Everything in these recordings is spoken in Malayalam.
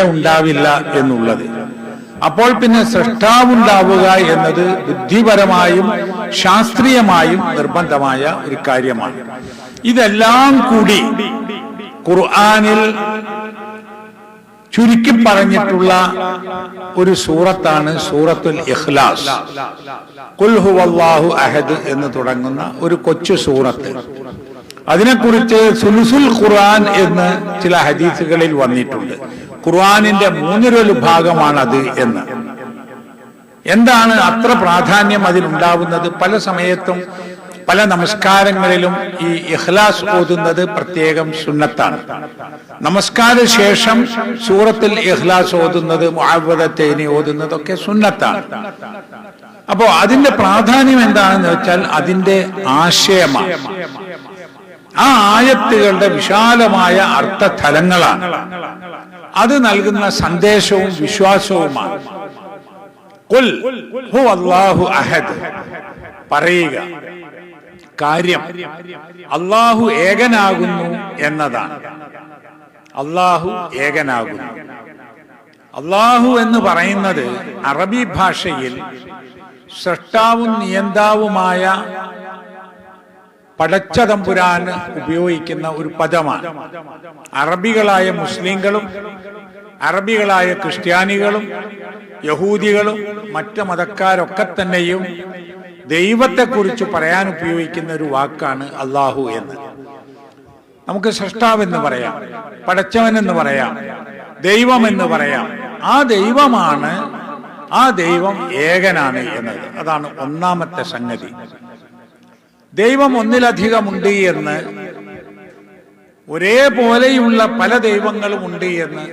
ഉണ്ടാവില്ല എന്നുള്ളത്. അപ്പോൾ പിന്നെ സൃഷ്ടാവുണ്ടാവുക എന്നത് ബുദ്ധിപരമായും ശാസ്ത്രീയമായും നിർബന്ധമായ ഒരു കാര്യമാണ്. ഇതെല്ലാം കൂടി ഖുർആനിൽ ചുരുക്കി പറഞ്ഞിട്ടുള്ള ഒരു സൂറത്താണ് സൂറത്തുൽ ഇഖ്ലാസ്. ഖുൽ ഹുവല്ലാഹു അഹദ് എന്ന് തുടങ്ങുന്ന ഒരു കൊച്ചു സൂറത്ത്. അതിനെക്കുറിച്ച് സുലുസുൽ ഖുർആൻ എന്ന് ചില ഹദീസുകളിൽ വന്നിട്ടുണ്ട്. ഖുർആനിന്റെ 1/4 ഭാഗമാണത് എന്ന്. എന്താണ് അത്ര പ്രാധാന്യം അതിനുണ്ടാവുന്നത്? പല സമയത്തും പല നമസ്കാരങ്ങളിലും ഈ ഇഖ്ലാസ് ഓതുന്നത് പ്രത്യേകം സുന്നത്താണ്. നമസ്കാര ശേഷം സൂറത്തുൽ ഇഖ്ലാസ് ഓതുന്നത്, മുഅവ്വദത്തൈനി ഓതുന്നതൊക്കെ സുന്നത്താണ്. അപ്പോ അതിന്റെ പ്രാധാന്യം എന്താണെന്ന് വെച്ചാൽ അതിന്റെ ആശയമാണ്. ആ ആയത്തുകളുടെ വിശാലമായ അർത്ഥതലങ്ങളാണ്. അത് നൽകുന്ന സന്ദേശവും വിശ്വാസവുമാണ്. ഖുൽ ഹുവല്ലാഹു അഹദ്, പറയുക കാര്യം അല്ലാഹു ഏകനാകുന്നു എന്നതാണ്. അല്ലാഹു ഏകനാകുന്നു. അല്ലാഹു എന്ന് പറയുന്നത് അറബി ഭാഷയിൽ സൃഷ്ടാവും നിയന്താവുമായ പടച്ചതമ്പുരാന് ഉപയോഗിക്കുന്ന ഒരു പദമാണ്. അറബികളായ മുസ്ലിങ്ങളും അറബികളായ ക്രിസ്ത്യാനികളും യഹൂദികളും മറ്റ് മതക്കാരൊക്കെ തന്നെയും ദൈവത്തെക്കുറിച്ച് പറയാൻ ഉപയോഗിക്കുന്ന ഒരു വാക്കാണ് അല്ലാഹു എന്ന്. നമുക്ക് സൃഷ്ടാവെന്ന് പറയാം, പടച്ചവനെന്ന് പറയാം, ദൈവമെന്ന് പറയാം. ആ ദൈവമാണ്, ആ ദൈവം ഏകനാണ് എന്നത്. അതാണ് ഒന്നാമത്തെ സംഗതി. ദൈവം ഒന്നിലധികമുണ്ട് എന്ന്, ഒരേപോലെയുള്ള പല ദൈവങ്ങളും ഉണ്ട് എന്ന്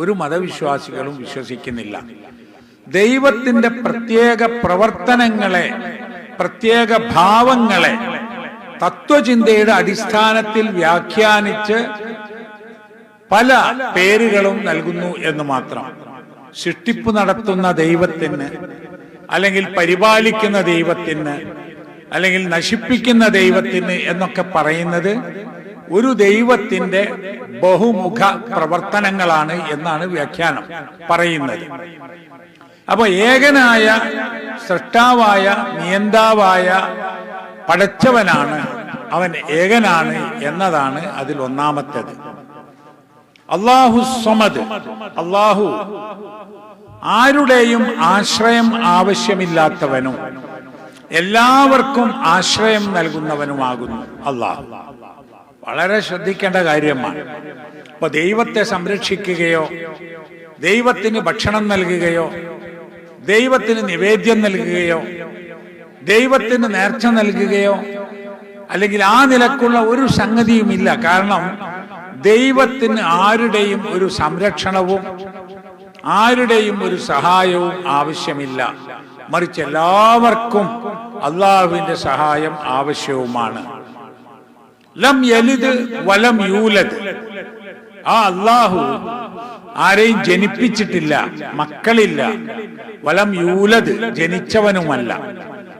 ഒരു മതവിശ്വാസികളും വിശ്വസിക്കുന്നില്ല. ദൈവത്തിന്റെ പ്രത്യേക പ്രവർത്തനങ്ങളെ, പ്രത്യേക ഭാവങ്ങളെ തത്വചിന്തയുടെ അടിസ്ഥാനത്തിൽ വ്യാഖ്യാനിച്ച് പല പേരുകളും നൽകുന്നു എന്ന് മാത്രം. സൃഷ്ടിപ്പ് നടത്തുന്ന ദൈവത്തിന്, അല്ലെങ്കിൽ പരിപാലിക്കുന്ന ദൈവത്തിന്, അല്ലെങ്കിൽ നശിപ്പിക്കുന്ന ദൈവത്തിന് എന്നൊക്കെ പറയുന്നത് ഒരു ദൈവത്തിന്റെ ബഹുമുഖ പ്രവർത്തനങ്ങളാണ് എന്നാണ് വ്യാഖ്യാനം പറയുന്നത്. അപ്പൊ ഏകനായ സൃഷ്ടാവായ നിയന്താവായ പടച്ചവനാണ്, അവൻ ഏകനാണ് എന്നതാണ് അതിൽ ഒന്നാമത്തേത്. അല്ലാഹു സ്വമദ്, അല്ലാഹു ആരുടെയും ആശ്രയം ആവശ്യമില്ലാത്തവനും എല്ലാവർക്കും ആശ്രയം നൽകുന്നവനുമാകുന്നു അല്ലാഹു. വളരെ ശ്രദ്ധിക്കേണ്ട കാര്യമാണ്. അപ്പൊ ദൈവത്തെ സംരക്ഷിക്കുകയോ, ദൈവത്തിന് ഭക്ഷണം നൽകുകയോ, ദൈവത്തിന് നിവേദ്യം നൽകുകയോ, ദൈവത്തിന് നേർച്ച നൽകുകയോ, അല്ലെങ്കിൽ ആ നിലക്കുള്ള ഒരു സംഗതിയുമില്ല. കാരണം ദൈവത്തിന് ആരുടെയും ഒരു സംരക്ഷണവും ആരുടെയും ഒരു സഹായവും ആവശ്യമില്ല. മറിച്ച് എല്ലാവർക്കും അല്ലാഹുവിന്റെ സഹായം ആവശ്യവുമാണ്. ലം യലിദ് വലം യൂലദ്, ആ അല്ലാഹു ആരെയും ജനിപ്പിച്ചിട്ടില്ല, മക്കളില്ല. വലം യൂലദ്, ജനിച്ചവനുമല്ല,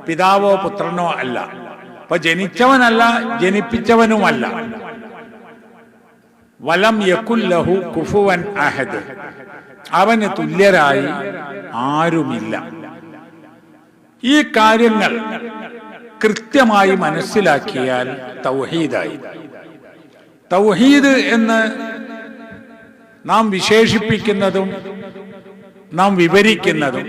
പിതാവോ പുത്രനോ അല്ല. അപ്പൊ ജനിച്ചവനല്ല, ജനിപ്പിച്ചവനുമല്ല. വലം യകുൽ ലഹു കുഫുവൻ അഹദ്, അവന് തുല്യരായി ആരുമില്ല. ഈ കാര്യങ്ങൾ കൃത്യമായി മനസ്സിലാക്കിയാൽ തൗഹീദായി. തൗഹീദ് എന്ന് നാം വിശേഷിപ്പിക്കുന്നതും നാം വിവരിക്കുന്നതും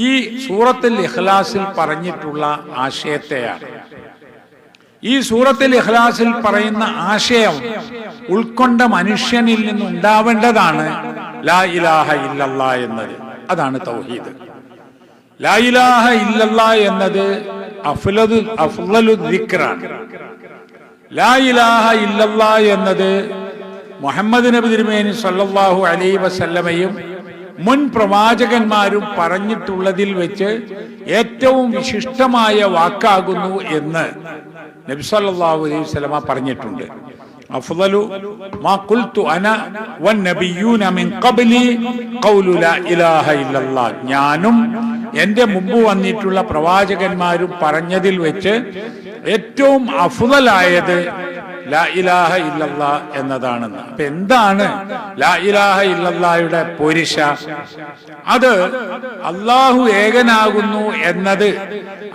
ഈ സൂറത്തുൽ ഇഖ്ലാസിൽ പറഞ്ഞിട്ടുള്ള ആശയത്തെയാണ്. ഈ സൂറത്തുൽ ഇഖ്ലാസിൽ പറയുന്ന ആശയം ഉൾക്കൊണ്ട മനുഷ്യനിൽ നിന്നുണ്ടാവേണ്ടതാണ് ലാ ഇലാഹ ഇല്ലല്ലാഹ് എന്നത്. അതാണ് തൗഹീദ്. ലാ ഇലാഹ ഇല്ലല്ലാഹ് എന്നത് അഫ്ളലു ദിക്റാണ്. ലാ ഇലാഹ ഇല്ലല്ലാഹ് എന്നത് മുഹമ്മദ് നബി തിരുമേനി സല്ലല്ലാഹു അലൈഹി വസല്ലമയും മുൻ പ്രവാചകന്മാരും പറഞ്ഞിട്ടുള്ളതിൽ വെച്ച് ഏറ്റവും വിശിഷ്ടമായ വാക്കാകുന്നു എന്ന് നബി സല്ലല്ലാഹു അലൈഹി വസല്ലമ പറഞ്ഞിട്ടുണ്ട്. അഫ്ളലു മാ ഖുൽതു അന വന്നബിയ്യൂന മിൻ ഖബ്ലി ഖൗലു ലാ ഇലാഹ ഇല്ലല്ലാഹ്, ഞാനും എന്റെ മുമ്പ് വന്നിട്ടുള്ള പ്രവാചകന്മാരും പറഞ്ഞതിൽ വെച്ച് ഏറ്റവും അഫ്ളലായത് ലാ ഇലാഹ ഇല്ലല്ലാ എന്നതാണെന്ന്. അപ്പൊ എന്താണ് ലാ ഇലാഹ ഇല്ലല്ലായുടെ പോരിശ? അത് അള്ളാഹു ഏകനാകുന്നു എന്നത്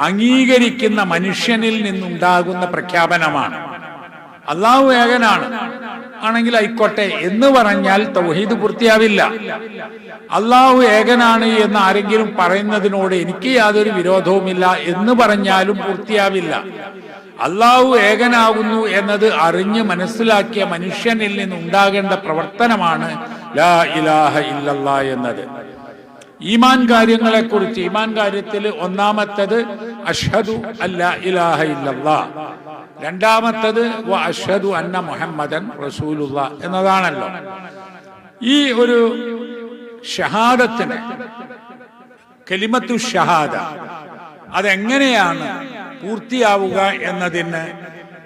അംഗീകരിക്കുന്ന മനുഷ്യനിൽ നിന്നുണ്ടാകുന്ന പ്രഖ്യാപനമാണ്. അള്ളാഹു ഏകനാണ് ആണെങ്കിൽ ആയിക്കോട്ടെ എന്ന് പറഞ്ഞാൽ തൗഹീദ് പൂർത്തിയാവില്ല. അള്ളാഹു ഏകനാണ് എന്ന് ആരെങ്കിലും പറയുന്നതിനോട് എനിക്ക് യാതൊരു വിരോധവുമില്ല എന്ന് പറഞ്ഞാലും പൂർത്തിയാവില്ല. അള്ളാഹു ഏകനാകുന്നു എന്നത് അറിഞ്ഞ് മനസ്സിലാക്കിയ മനുഷ്യനിൽ നിന്നുണ്ടാകേണ്ട പ്രവർത്തനമാണ് ലാ ഇലാഹ ഇല്ലല്ലാ എന്നത്. ഈമാൻ കാര്യങ്ങളെ കുറിച്ച്, ഈമാൻ കാര്യത്തിൽ ഒന്നാമത്തത് അഷ്ഹദു അല്ലാ ഇലാഹ ഇല്ലല്ലാ, രണ്ടാമത്തത് വ അഷ്ഹദു അന്ന മുഹമ്മദൻ റസൂലുള്ളാ എന്നതാണല്ലോ. ഈ ഒരു ഷഹാദത്തിന്, കലിമത്തു ഷഹാദ, അതെങ്ങനെയാണ് പൂർത്തിയാവുക എന്നതിന്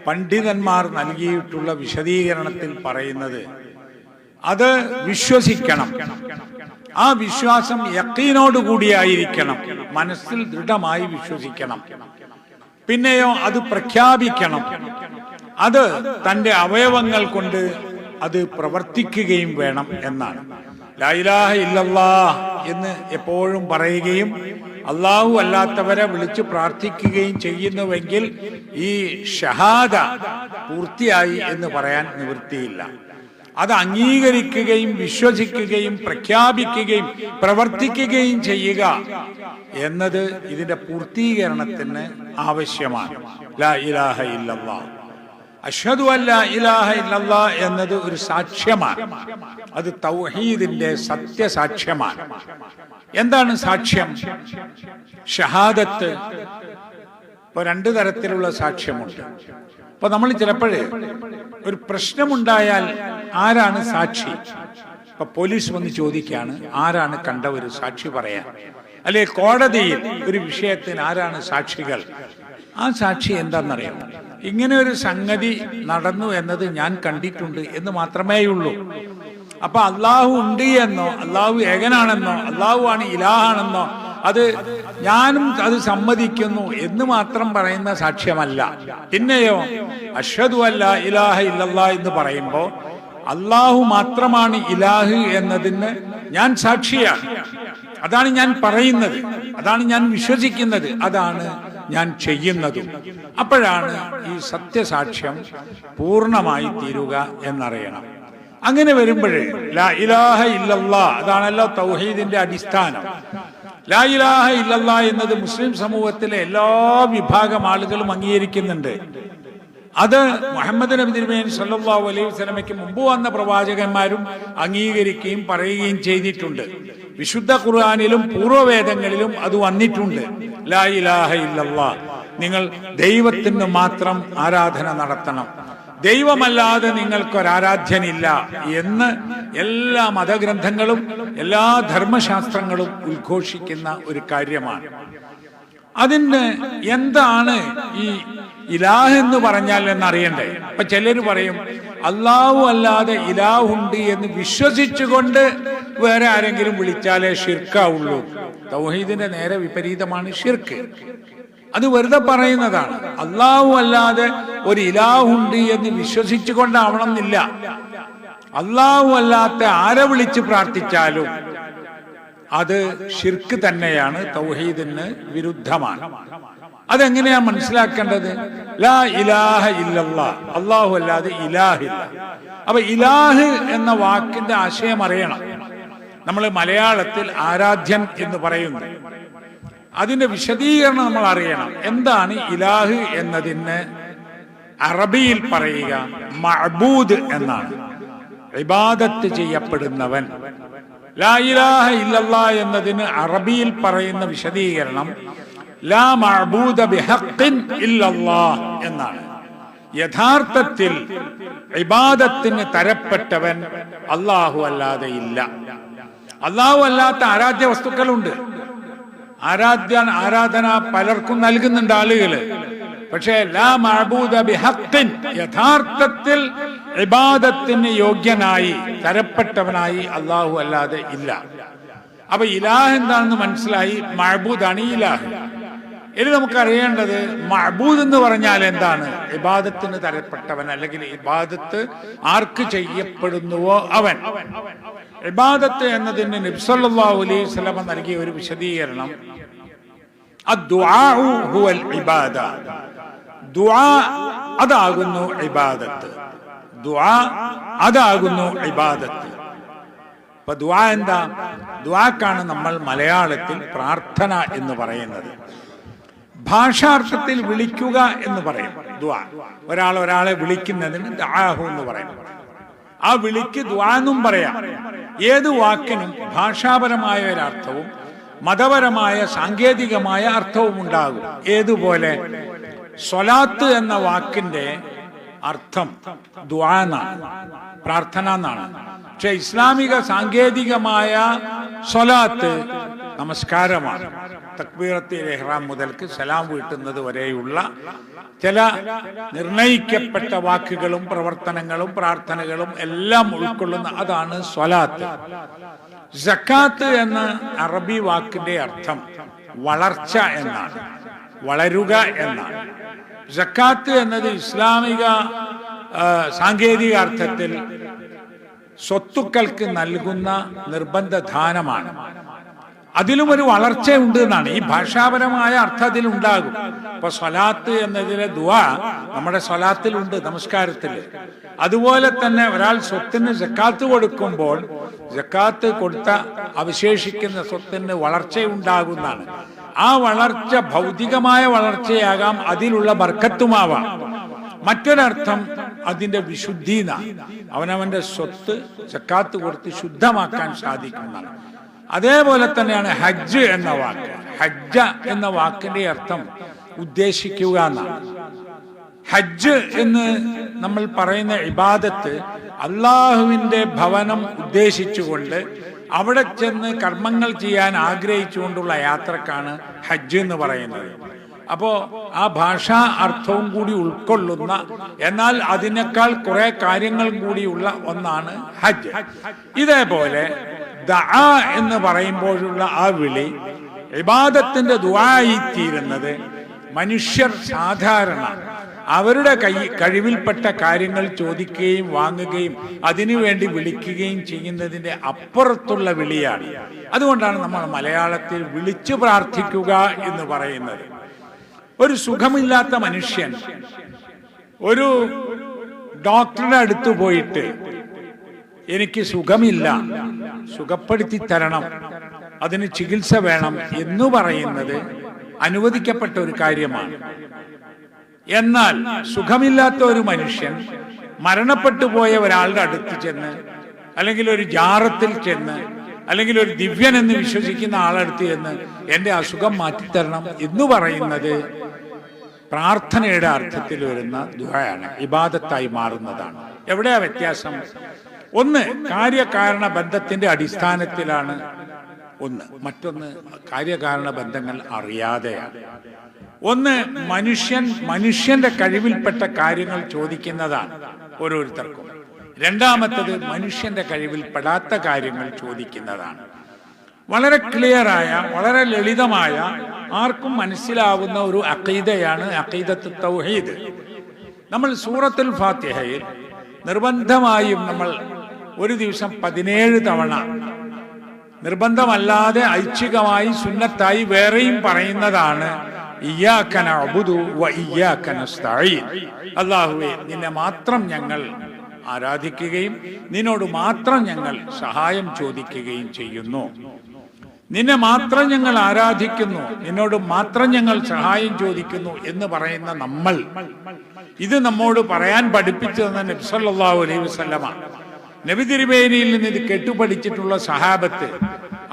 പണ്ഡിതന്മാർ നൽകിയിട്ടുള്ള വിശദീകരണത്തിൽ പറയുന്നത്, അത് വിശ്വസിക്കണം. ആ വിശ്വാസം യഖീനോടുകൂടിയായിരിക്കണം, മനസ്സിൽ ദൃഢമായി വിശ്വസിക്കണം. പിന്നെയോ അത് പ്രഖ്യാപിക്കണം, അത് തൻ്റെ അവയവങ്ങൾ കൊണ്ട് അത് പ്രവർത്തിക്കുകയും വേണം എന്നാണ്. ലാ ഇലാഹ ഇല്ലല്ലാഹ് എന്ന് എപ്പോഴും പറയുകയും അള്ളാഹു അല്ലാത്തവരെ വിളിച്ച് പ്രാർത്ഥിക്കുകയും ചെയ്യുന്നുവെങ്കിൽ ഈ ഷഹാദ പൂർത്തിയായി എന്ന് പറയാൻ നിവൃത്തിയില്ല. അത് അംഗീകരിക്കുകയും വിശ്വസിക്കുകയും പ്രഖ്യാപിക്കുകയും പ്രവർത്തിക്കുകയും ചെയ്യുക എന്നത് ഇതിന്റെ പൂർത്തീകരണത്തിന് ആവശ്യമാണ്. ലാ ഇലാഹ ഇല്ലല്ലാഹ്, അഷ്ഹദു അല്ലാ ഇലാഹ ഇല്ലല്ലാഹ് എന്നത് ഒരു സാക്ഷ്യമാണ്. അത് തൗഹീദിന്റെ സത്യസാക്ഷ്യമാണ്. എന്താണ് സാക്ഷ്യം? ഷഹാദത്ത് ഇപ്പൊ രണ്ടു തരത്തിലുള്ള സാക്ഷ്യമുണ്ട്. അപ്പൊ നമ്മൾ ചിലപ്പോഴേ ഒരു പ്രശ്നമുണ്ടായാൽ ആരാണ് സാക്ഷി? ഇപ്പൊ പോലീസ് വന്ന് ചോദിക്കാണ്, ആരാണ് കണ്ടവര് സാക്ഷി പറയാൻ? അല്ലെ കോടതിയിൽ ഒരു വിഷയത്തിന് ആരാണ് സാക്ഷികൾ? ആ സാക്ഷി എന്താണെന്നറിയാം, ഇങ്ങനെ ഒരു സംഗതി നടന്നു എന്നത് ഞാൻ കണ്ടിട്ടുണ്ട് എന്ന് മാത്രമേ ഉള്ളൂ. അപ്പൊ അള്ളാഹു ഉണ്ട് എന്നോ അള്ളാഹു ഏകനാണെന്നോ അള്ളാഹു ആണ് ഇലാഹാണെന്നോ അത് ഞാനും അത് സമ്മതിക്കുന്നു എന്ന് മാത്രം പറയുന്ന സാക്ഷ്യമല്ല. പിന്നെയോ അഷ്ഹദു അല്ലാ ഇലാഹ ഇല്ലല്ലാ എന്ന് പറയുമ്പോൾ അള്ളാഹു മാത്രമാണ് ഇലാഹ് എന്നതിന് ഞാൻ സാക്ഷിയാണ്. അതാണ് ഞാൻ പറയുന്നത്, അതാണ് ഞാൻ വിശ്വസിക്കുന്നത്, അതാണ് ഞാൻ ചെയ്യുന്നതും. അപ്പോഴാണ് ഈ സത്യസാക്ഷ്യം പൂർണ്ണമായി തീരുക എന്നറിയണം. അങ്ങനെ വരുമ്പോഴേ ലാ ഇലാഹ ഇല്ലല്ലാ, അതാണല്ലോ തൗഹീദിന്റെ അടിസ്ഥാനം. ലാ ഇലാഹ ഇല്ലല്ലാ എന്നത് മുസ്ലിം സമൂഹത്തിലെ എല്ലാ വിഭാഗം ആളുകളും അംഗീകരിക്കുന്നുണ്ട്. അത് മുഹമ്മദ് നബി തിരുമേനി സല്ലല്ലാഹു അലൈഹി വസല്ലമയ്ക്ക് മുമ്പ് വന്ന പ്രവാചകന്മാരും അംഗീകരിക്കുകയും പറയുകയും ചെയ്തിട്ടുണ്ട്. വിശുദ്ധ ഖുർആനിലും പൂർവ്വവേദങ്ങളിലും അത് വന്നിട്ടുണ്ട്. ലാ ഇലാഹ ഇല്ലല്ലാ, നിങ്ങൾ ദൈവത്തിന് മാത്രം ആരാധന നടത്തണം, ദൈവമല്ലാതെ നിങ്ങൾക്കൊരാരാധ്യനില്ല എന്ന് എല്ലാ മതഗ്രന്ഥങ്ങളും എല്ലാ ധർമ്മശാസ്ത്രങ്ങളും ഉദ്ഘോഷിക്കുന്ന ഒരു കാര്യമാണ്. അതിന് എന്താണ് ഈ ഇലാഹ് എന്ന് പറഞ്ഞാൽ എന്നറിയണ്ടേ? അപ്പൊ ചിലര് പറയും അള്ളാഹു അല്ലാതെ ഇലാഹുണ്ട് എന്ന് വിശ്വസിച്ചുകൊണ്ട് വേറെ ആരെങ്കിലും വിളിച്ചാലേ ഷിർക്കാവുള്ളൂ. തൗഹീദിന്റെ നേരെ വിപരീതമാണ് ഷിർക്ക്. അത് വെറുതെ പറയുന്നതാണ്. അള്ളാഹു അല്ലാതെ ഒരു ഇലാഹുണ്ട് എന്ന് വിശ്വസിച്ചുകൊണ്ടാവണം എന്നില്ല. അള്ളാഹു അല്ലാത്ത ആരെ വിളിച്ച് പ്രാർത്ഥിച്ചാലും അത് ഷിർക്ക് തന്നെയാണ്, തൗഹീദിന് വിരുദ്ധമാണ്. അതെങ്ങനെയാ മനസ്സിലാക്കേണ്ടത്? ലാ ഇലാഹ ഇല്ലല്ലാ, അള്ളാഹു അല്ലാതെ ഇലാഹില്ല. അപ്പൊ ഇലാഹ് എന്ന വാക്കിന്റെ ആശയം അറിയണം. നമ്മൾ മലയാളത്തിൽ ആരാധ്യൻ എന്ന് പറയുന്നു, അതിന്റെ വിശദീകരണം നമ്മൾ അറിയണം. എന്താണ് ഇലാഹ് എന്നതിന് അറബിയിൽ പറയുക മഅബൂദ് എന്നാണ്, ഇബാദത്ത് ചെയ്യപ്പെടുന്നവൻ. ലാ ഇലാഹ ഇല്ലല്ലാ എന്നതിന് അറബിയിൽ പറയുന്ന വിശദീകരണം ലാ മഅബൂദ ബിഹഖ്ഖിൻ ഇല്ലല്ലാഹ് എന്നാണ്. യഥാർത്ഥത്തിൽ ഇബാദത്തിന് തരപ്പെട്ടവൻ അല്ലാഹു അല്ലാതെ ഇല്ല. അല്ലാഹു അല്ലാത്ത ആരാധ്യ വസ്തുക്കളുണ്ട്. ആരാധന പലർക്കും നൽകുന്നുണ്ട് ആളുകള്. പക്ഷേ ലാ മഅബൂദ ബിഹഖ്ഖിൻ, യഥാർത്ഥത്തിൽ ഇബാദത്തിന് യോഗ്യനായി തരപ്പെട്ടവനായി അല്ലാഹു അല്ലാതെ ഇല്ല. അപ്പൊ ഇലാഹ് എന്താണെന്ന് മനസ്സിലായി. മഅബൂദാണ് ഇലാഹ്. ഇനി നമുക്കറിയേണ്ടത് മഅബൂദ് എന്ന് പറഞ്ഞാൽ എന്താണ്? ഇബാദത്തിന് തരപ്പെട്ടവൻ, അല്ലെങ്കിൽ ഇബാദത്ത് ആർക്ക് ചെയ്യപ്പെടുന്നുവോ അവൻ. ഇബാദത്ത് എന്നതിന് നബി സല്ലല്ലാഹു അലൈഹി വസല്ലം നൽകിയ ഒരു വിശദീകരണം, അദ്ദുആഉ ഹുവൽ ഇബാദ, ദുആ അതാകുന്നു ഇബാദത്ത്, ദുആ അതാകുന്നു ഇബാദത്ത്. അപ്പൊ ദുആ എന്താ? ദുആക്കാണ് നമ്മൾ മലയാളത്തിൽ പ്രാർത്ഥന എന്ന് പറയുന്നത്. ഭാഷാർത്ഥത്തിൽ വിളിക്കുക എന്ന് പറയും ദുആ. ഒരാളെ വിളിക്കുന്നതിന് ദഅാഹു എന്ന് പറയും. ആ വിളിക്ക് ദുആ എന്നും പറയാം. ഏത് വാക്കിനും ഭാഷാപരമായ ഒരർത്ഥവും മതപരമായ സാങ്കേതികമായ അർത്ഥവും ഉണ്ടാകും. ഏതുപോലെ സ്വലാത്ത് എന്ന വാക്കിന്റെ അർത്ഥം ദുആ എന്നാണ്, പ്രാർത്ഥന എന്നാണ്. പക്ഷെ ഇസ്ലാമിക സാങ്കേതികമായ സ്വലാത്ത് നമസ്കാരമാണ്. തക്ബീറത്തുൽ ഇഹ്റാം മുതൽക്ക് സലാം വീട്ടുന്നത് വരെയുള്ള ചില നിർണയിക്കപ്പെട്ട വാക്കുകളും പ്രവർത്തനങ്ങളും പ്രാർത്ഥനകളും എല്ലാം ഉൾക്കൊള്ളുന്ന അതാണ് സ്വലാത്ത്. സക്കാത്ത് എന്ന അറബി വാക്കിന്റെ അർത്ഥം വളർച്ച എന്നാണ്, വളരുക എന്നാണ്. സക്കാത്ത് എന്നത് ഇസ്ലാമിക സാങ്കേതിക അർത്ഥത്തിൽ സ്വത്തുക്കൾക്ക് നൽകുന്ന നിർബന്ധ ദാനമാണ്. അതിലും ഒരു വളർച്ചയുണ്ട് എന്നാണ്. ഈ ഭാഷാപരമായ അർത്ഥം അതിലുണ്ടാകും. ഇപ്പൊ സ്വലാത്ത് എന്നതിലെ ദുആ നമ്മുടെ സ്വലാത്തിലുണ്ട്, നമസ്കാരത്തിൽ. അതുപോലെ തന്നെ ഒരാൾ സ്വത്തിന് സക്കാത്ത് കൊടുക്കുമ്പോൾ സക്കാത്ത് കൊടുത്ത അവശേഷിക്കുന്ന സ്വത്തിന് വളർച്ചയുണ്ടാകുന്നതാണ്. ആ വളർച്ച ഭൗതികമായ വളർച്ചയാകാം, അതിലുള്ള ബർക്കത്തുമാവാം. മറ്റൊരർത്ഥം അതിന്റെ വിശുദ്ധി എന്നാണ്. അവനവന്റെ സ്വത്ത് സക്കാത്ത് കൊടുത്ത് ശുദ്ധമാക്കാൻ സാധിക്കുന്നതാണ്. അതേപോലെ തന്നെയാണ് ഹജ്ജ് എന്ന വാക്ക്. ഹജ്ജ എന്ന വാക്കിന്റെ അർത്ഥം ഉദ്ദേശിക്കുക എന്നാണ്. ഹജ്ജ് എന്ന് നമ്മൾ പറയുന്ന ഇബാദത്ത് അള്ളാഹുവിന്റെ ഭവനം ഉദ്ദേശിച്ചുകൊണ്ട് അവിടെ ചെന്ന് കർമ്മങ്ങൾ ചെയ്യാൻ ആഗ്രഹിച്ചുകൊണ്ടുള്ള യാത്രക്കാണ് ഹജ്ജ് എന്ന് പറയുന്നത്. അപ്പോ ആ ഭാഷാ അർത്ഥവും കൂടി ഉൾക്കൊള്ളുന്ന, എന്നാൽ അതിനേക്കാൾ കുറെ കാര്യങ്ങൾ കൂടിയുള്ള ഒന്നാണ് ഹജ്ജ്. ഇതേപോലെ ദഅ എന്ന് പറയുമ്പോഴുള്ള ആ വിളി ഇബാദത്തിന്റെ ദുആയി തീരുന്നത് മനുഷ്യർ സാധാരണ അവരുടെ കഴിവിൽപ്പെട്ട കാര്യങ്ങൾ ചോദിക്കുകയും വാങ്ങുകയും അതിനുവേണ്ടി വിളിക്കുകയും ചെയ്യുന്നതിന്റെ അപ്പുറത്തുള്ള വിളിയാണ്. അതുകൊണ്ടാണ് നമ്മൾ മലയാളത്തിൽ വിളിച്ചു പ്രാർത്ഥിക്കുക എന്ന് പറയുന്നത്. ഒരു സുഖമില്ലാത്ത മനുഷ്യൻ ഒരു ഡോക്ടറുടെ അടുത്ത് പോയിട്ട് എനിക്ക് സുഖമില്ല, സുഖപ്പെടുത്തി തരണം, അതിന് ചികിത്സ വേണം എന്ന് പറയുന്നത് അനുവദിക്കപ്പെട്ട ഒരു കാര്യമാണ്. എന്നാൽ സുഖമില്ലാത്ത ഒരു മനുഷ്യൻ മരണപ്പെട്ടു പോയ ഒരാളുടെ അടുത്ത് ചെന്ന്, അല്ലെങ്കിൽ ഒരു ജാറത്തിൽ ചെന്ന്, അല്ലെങ്കിൽ ഒരു ദിവ്യൻ എന്ന് വിശ്വസിക്കുന്ന ആളടുത്ത് ചെന്ന് എന്റെ അസുഖം മാറ്റിത്തരണം എന്ന് പറയുന്നത് പ്രാർത്ഥനയുടെ അർത്ഥത്തിൽ വരുന്ന ദുആയാണ്, ഇബാദത്തായി മാറുന്നതാണ്. എവിടെയാ വ്യത്യാസം? ഒന്ന് കാര്യകാരണ ബന്ധത്തിന്റെ അടിസ്ഥാനത്തിലാണ് ഒന്ന്, മറ്റൊന്ന് കാര്യകാരണ ബന്ധങ്ങൾ അറിയാതെയാണ്. ഒന്ന് മനുഷ്യന്റെ കഴിവിൽപ്പെട്ട കാര്യങ്ങൾ ചോദിക്കുന്നതാണ് ഓരോരുത്തർക്കും. രണ്ടാമത്തത് മനുഷ്യന്റെ കഴിവിൽപ്പെടാത്ത കാര്യങ്ങൾ ചോദിക്കുന്നതാണ്. വളരെ ക്ലിയറായ, വളരെ ലളിതമായ, ആർക്കും മനസ്സിലാവുന്ന ഒരു അഖീദയാണ് അഖീദത്ത് തൗഹീദ്. നമ്മൾ സൂറത്തുൽ ഫാത്തിഹയിൽ നിർബന്ധമായും നമ്മൾ ഒരു ദിവസം 17 തവണ നിർബന്ധമല്ലാതെ ഐച്ഛികമായി സുന്നത്തായി വേറെയും പറയുന്നതാണ് ഇയ്യാക നഅ്ബുദു വ ഇയ്യാക നസ്തഈൻ. അല്ലാഹുവേ, നിന്നെ മാത്രം ഞങ്ങൾ ആരാധിക്കുകയും നിന്നോട് മാത്രം ഞങ്ങൾ സഹായം ചോദിക്കുകയും ചെയ്യുന്നു. നിന്നെ മാത്രം ഞങ്ങൾ ആരാധിക്കുന്നു, നിന്നോട് മാത്രം ഞങ്ങൾ സഹായം ചോദിക്കുന്നു എന്ന് പറയുന്ന നമ്മൾ, ഇത് നമ്മോട് പറയാൻ പഠിപ്പിച്ചു തന്ന നബി സല്ലല്ലാഹു അലൈഹി വസല്ലമ, നബി തിരുമേനിയിൽ നിന്ന് ഇത് കെട്ടുപഠിച്ചിട്ടുള്ള സഹാബത്ത്,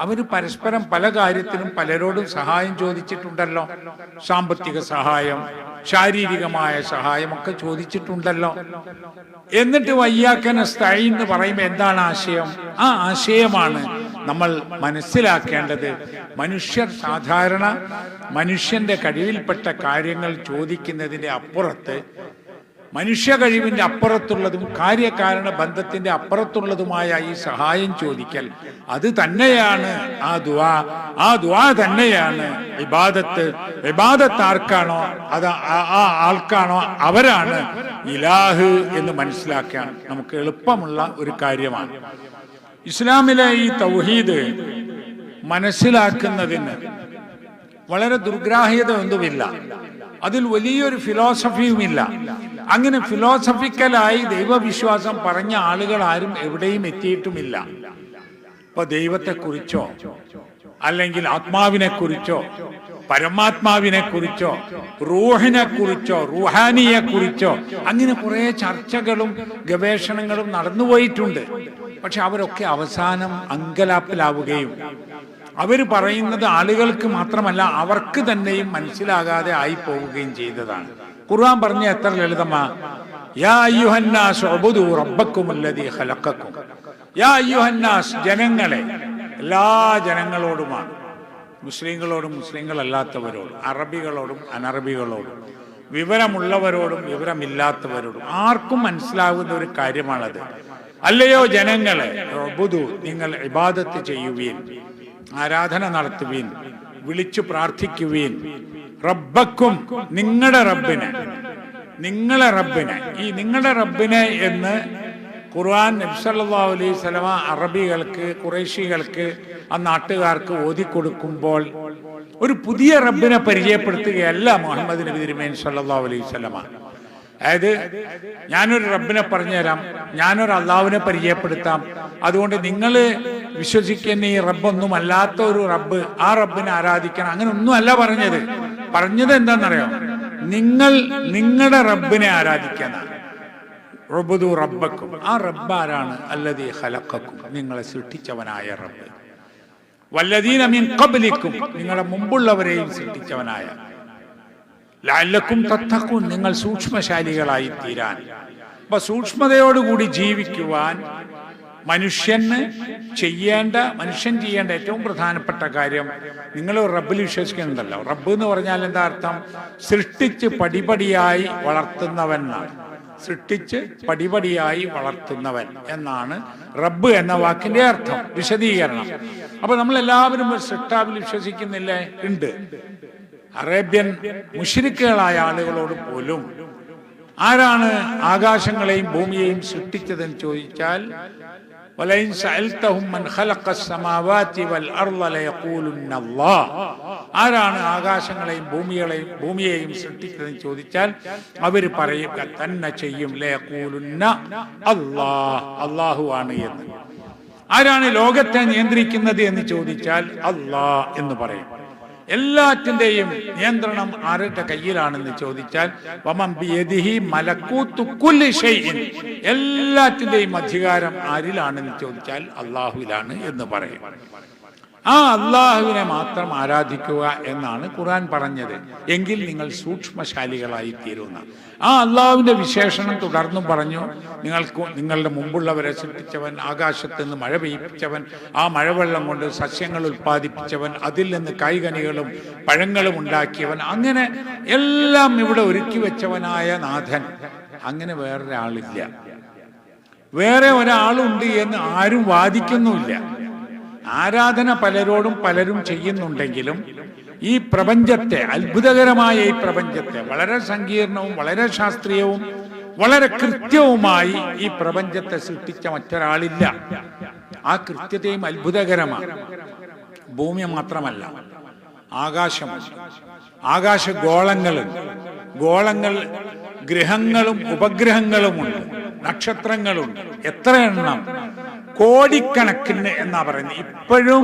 അവര് പരസ്പരം പല കാര്യത്തിനും പലരോടും സഹായം ചോദിച്ചിട്ടുണ്ടല്ലോ. സാമ്പത്തിക സഹായം, ശാരീരികമായ സഹായം ഒക്കെ ചോദിച്ചിട്ടുണ്ടല്ലോ. എന്നിട്ട് വയ്യാക നസ്തഈൻ എന്ന് പറയുമ്പോൾ എന്താണ് ആശയം? ആ ആശയമാണ് നമ്മൾ മനസ്സിലാക്കേണ്ടത്. മനുഷ്യർ സാധാരണ മനുഷ്യന്റെ കഴിവിൽപ്പെട്ട കാര്യങ്ങൾ ചോദിക്കുന്നതിന്റെ അപ്പുറത്ത് മനുഷ്യ കഴിവിന്റെ അപ്പുറത്തുള്ളതും കാര്യകാരണ ബന്ധത്തിന്റെ അപ്പുറത്തുള്ളതുമായ ഈ സഹായം ചോദിക്കൽ, അത് തന്നെയാണ് ആ ദുആ തന്നെയാണ് ഇബാദത്ത്. ഇബാദത്ത് ആർക്കാണോ അത് ആ ആൾക്കാണോ അവരാണ് ഇലാഹ് എന്ന് മനസ്സിലാക്കാൻ നമുക്ക് എളുപ്പമുള്ള ഒരു കാര്യമാണ്. ഇസ്ലാമിലെ ഈ തൗഹീദ് മനസ്സിലാക്കുന്നതിന് വളരെ ദുർഗ്രാഹ്യത ഒന്നുമില്ല, അതിൽ വലിയൊരു ഫിലോസഫിയുമില്ല. അങ്ങനെ ഫിലോസഫിക്കലായി ദൈവവിശ്വാസം പറഞ്ഞ ആളുകൾ ആരും എവിടെയും എത്തിയിട്ടുമില്ല. ഇപ്പൊ ദൈവത്തെക്കുറിച്ചോ അല്ലെങ്കിൽ ആത്മാവിനെ കുറിച്ചോ പരമാത്മാവിനെ കുറിച്ചോ റൂഹിനെ കുറിച്ചോ റുഹാനിയെ കുറിച്ചോ അങ്ങനെ കുറെ ചർച്ചകളും ഗവേഷണങ്ങളും നടന്നുപോയിട്ടുണ്ട്. പക്ഷെ അവരൊക്കെ അവസാനം അങ്കലാപ്പിലാവുകയും അവർ പറയുന്നത് ആളുകൾക്ക് മാത്രമല്ല അവർക്ക് തന്നെയും മനസ്സിലാകാതെ ആയി പോവുകയും ചെയ്തതാണ്. ഖുർആൻ പറഞ്ഞ എത്ര ലളിതമാ, യാ അയ്യുഹന്നാസ് ഉബ്ദു റബ്ബക്കുമുല്ലദീ ഖലഖക്കും. യാ അയ്യുഹന്നാസ്, ജനങ്ങളെ, എല്ലാ ജനങ്ങളോടുമാണ്, മുസ്ലിങ്ങളോടും മുസ്ലിങ്ങളല്ലാത്തവരോടും അറബികളോടും അനറബികളോടും വിവരമുള്ളവരോടും വിവരമില്ലാത്തവരോടും ആർക്കും മനസ്സിലാകുന്ന ഒരു കാര്യമാണത്. അല്ലയോ ജനങ്ങളെ, ഉബ്ദു, നിങ്ങൾ ഇബാദത്ത് ചെയ്യുവീൻ, ആരാധന നടത്തുവീൻ, വിളിച്ചു പ്രാർത്ഥിക്കുവീൻ, റബ്ബക്കും, നിങ്ങളുടെ റബ്ബിനെ. ഈ നിങ്ങളുടെ റബ്ബിനെ എന്ന് ഖുർആൻ നബി സല്ലല്ലാഹു അലൈഹി വസല്ലമ അറബികൾക്ക്, ഖുറൈശികൾക്ക്, ആ നാട്ടുകാർക്ക് ഓതിക്കൊടുക്കുമ്പോൾ ഒരു പുതിയ റബ്ബിനെ പരിചയപ്പെടുത്തുകയല്ല മുഹമ്മദ് നബി തിരുമേനി സല്ലല്ലാഹു അലൈഹി വസല്ലമ. അതായത് ഞാനൊരു റബ്ബിനെ പറഞ്ഞുതരാം, ഞാനൊരു അള്ളാഹുവിനെ പരിചയപ്പെടുത്താം, അതുകൊണ്ട് നിങ്ങൾ വിശ്വസിക്കുന്ന ഈ റബ്ബൊന്നും അല്ലാത്ത ഒരു റബ്ബ്, ആ റബ്ബിനെ ആരാധിക്കണം, അങ്ങനെ ഒന്നും അല്ല പറഞ്ഞത് എന്താണെന്നറിയോ? നിങ്ങളുടെ റബ്ബിനെ ആരാധിക്കാനാണ്. ഉബ്ദു റബ്ബക്കും, ആ റബ്ബ് ആരാണ്? അല്ലദീ ഖലഖക്കും, നിങ്ങളെ സൃഷ്ടിച്ചവനായ റബ്ബ്. വല്ലദീന മിൻ ഖബ്ലിക്കും, നിങ്ങളെ മുമ്പുള്ളവരെയും സൃഷ്ടിച്ചവനായ. ലഅല്ലക്കും തത്തഖൂൻ, നിങ്ങൾ സൂക്ഷ്മശാലികളായി തീരാൻ. അപ്പൊ സൂക്ഷ്മതയോടുകൂടി ജീവിക്കുവാൻ മനുഷ്യൻ ചെയ്യേണ്ട ഏറ്റവും പ്രധാനപ്പെട്ട കാര്യം, നിങ്ങൾ റബ്ബിൽ വിശ്വസിക്കുന്നുണ്ടല്ലോ. റബ്ബ് എന്ന് പറഞ്ഞാൽ എന്താ അർത്ഥം? സൃഷ്ടിച്ച് പടിപടിയായി വളർത്തുന്നവൻ എന്നാണ്. സൃഷ്ടിച്ച് പടിപടിയായി വളർത്തുന്നവൻ എന്നാണ് റബ്ബ് എന്ന വാക്കിന്റെ അർത്ഥം, വിശദീകരണം. അപ്പൊ നമ്മൾ എല്ലാവരും സൃഷ്ടാവിൽ വിശ്വസിക്കുന്നില്ലേ? ഉണ്ട്. അറേബ്യൻ മുശ്രിക്കുകളായ ആളുകളോട് പോലും ആരാണ് ആകാശങ്ങളെയും ഭൂമിയെയും സൃഷ്ടിച്ചതെന്ന് ചോദിച്ചാൽ, വലൈൻ സഅൽതഹും മൻ ഖലഖസ് സമാവാതി വൽ അർള ലയഖൂലുന്ന അല്ലാഹ്, ആരാണ് ആകാശങ്ങളെയും ഭൂമിയെയും സൃഷ്ടിച്ചതെന്ന് ചോദിച്ചാൽ അവർ പറയുക തന്നെ ചെയ്യും, ലയഖൂലുന്ന അല്ലാഹ്, അല്ലാഹു ആണ് എന്ന്. ആരാണ് ലോകത്തെ നിയന്ത്രിക്കുന്നത് എന്ന് ചോദിച്ചാൽ അല്ലാഹ് എന്ന് പറയും. എല്ലാറ്റിന്റെയും നിയന്ത്രണം ആരുടെ കയ്യിലാണെന്ന് ചോദിച്ചാൽ വമൻ ബിയദിഹി മലകൂതു കുല്ലി ഷൈഇൻ, എല്ലാറ്റിന്റെയും അധികാരം ആരിലാണെന്ന് ചോദിച്ചാൽ അല്ലാഹുവിലാണ് എന്ന് പറയും. ആ അല്ലാഹുവിനെ മാത്രം ആരാധിക്കുക എന്നാണ് ഖുർആൻ പറഞ്ഞത്. എങ്കിൽ നിങ്ങൾ സൂക്ഷ്മശാലികളായി തീരുന്ന. ആ അല്ലാഹുവിന്റെ വിശേഷണം തുടർന്നും പറഞ്ഞു, നിങ്ങളുടെ മുമ്പുള്ളവരെ സൃഷ്ടിച്ചവൻ, ആകാശത്ത് നിന്ന് മഴ പെയ്യിപ്പിച്ചവൻ, ആ മഴവെള്ളം കൊണ്ട് സസ്യങ്ങൾ ഉൽപ്പാദിപ്പിച്ചവൻ, അതിൽ നിന്ന് കായ്കനികളും പഴങ്ങളും ഉണ്ടാക്കിയവൻ, അങ്ങനെ എല്ലാം ഇവിടെ ഒരുക്കി വെച്ചവനായ നാഥൻ. അങ്ങനെ വേറൊരാളില്ല, വേറെ ഒരാളുണ്ട് എന്ന് ആരും വാദിക്കുന്നുമില്ല. ആരാധന പലരും ചെയ്യുന്നുണ്ടെങ്കിലും ഈ പ്രപഞ്ചത്തെ, അത്ഭുതകരമായ ഈ പ്രപഞ്ചത്തെ, വളരെ സങ്കീർണവും വളരെ ശാസ്ത്രീയവും വളരെ കൃത്യവുമായി ഈ പ്രപഞ്ചത്തെ സൃഷ്ടിച്ച മറ്റൊരാളില്ല. ആ കൃത്യതയും അത്ഭുതകരമാണ്. ഭൂമി മാത്രമല്ല, ആകാശമുണ്ട്, ആകാശഗോളങ്ങളുണ്ട്, ഗോളങ്ങൾ, ഗ്രഹങ്ങളും ഉപഗ്രഹങ്ങളുമുണ്ട്, നക്ഷത്രങ്ങളുണ്ട്. എത്ര എണ്ണം? കോടിക്കണക്കിന് എന്നാ പറയുന്നത്. ഇപ്പോഴും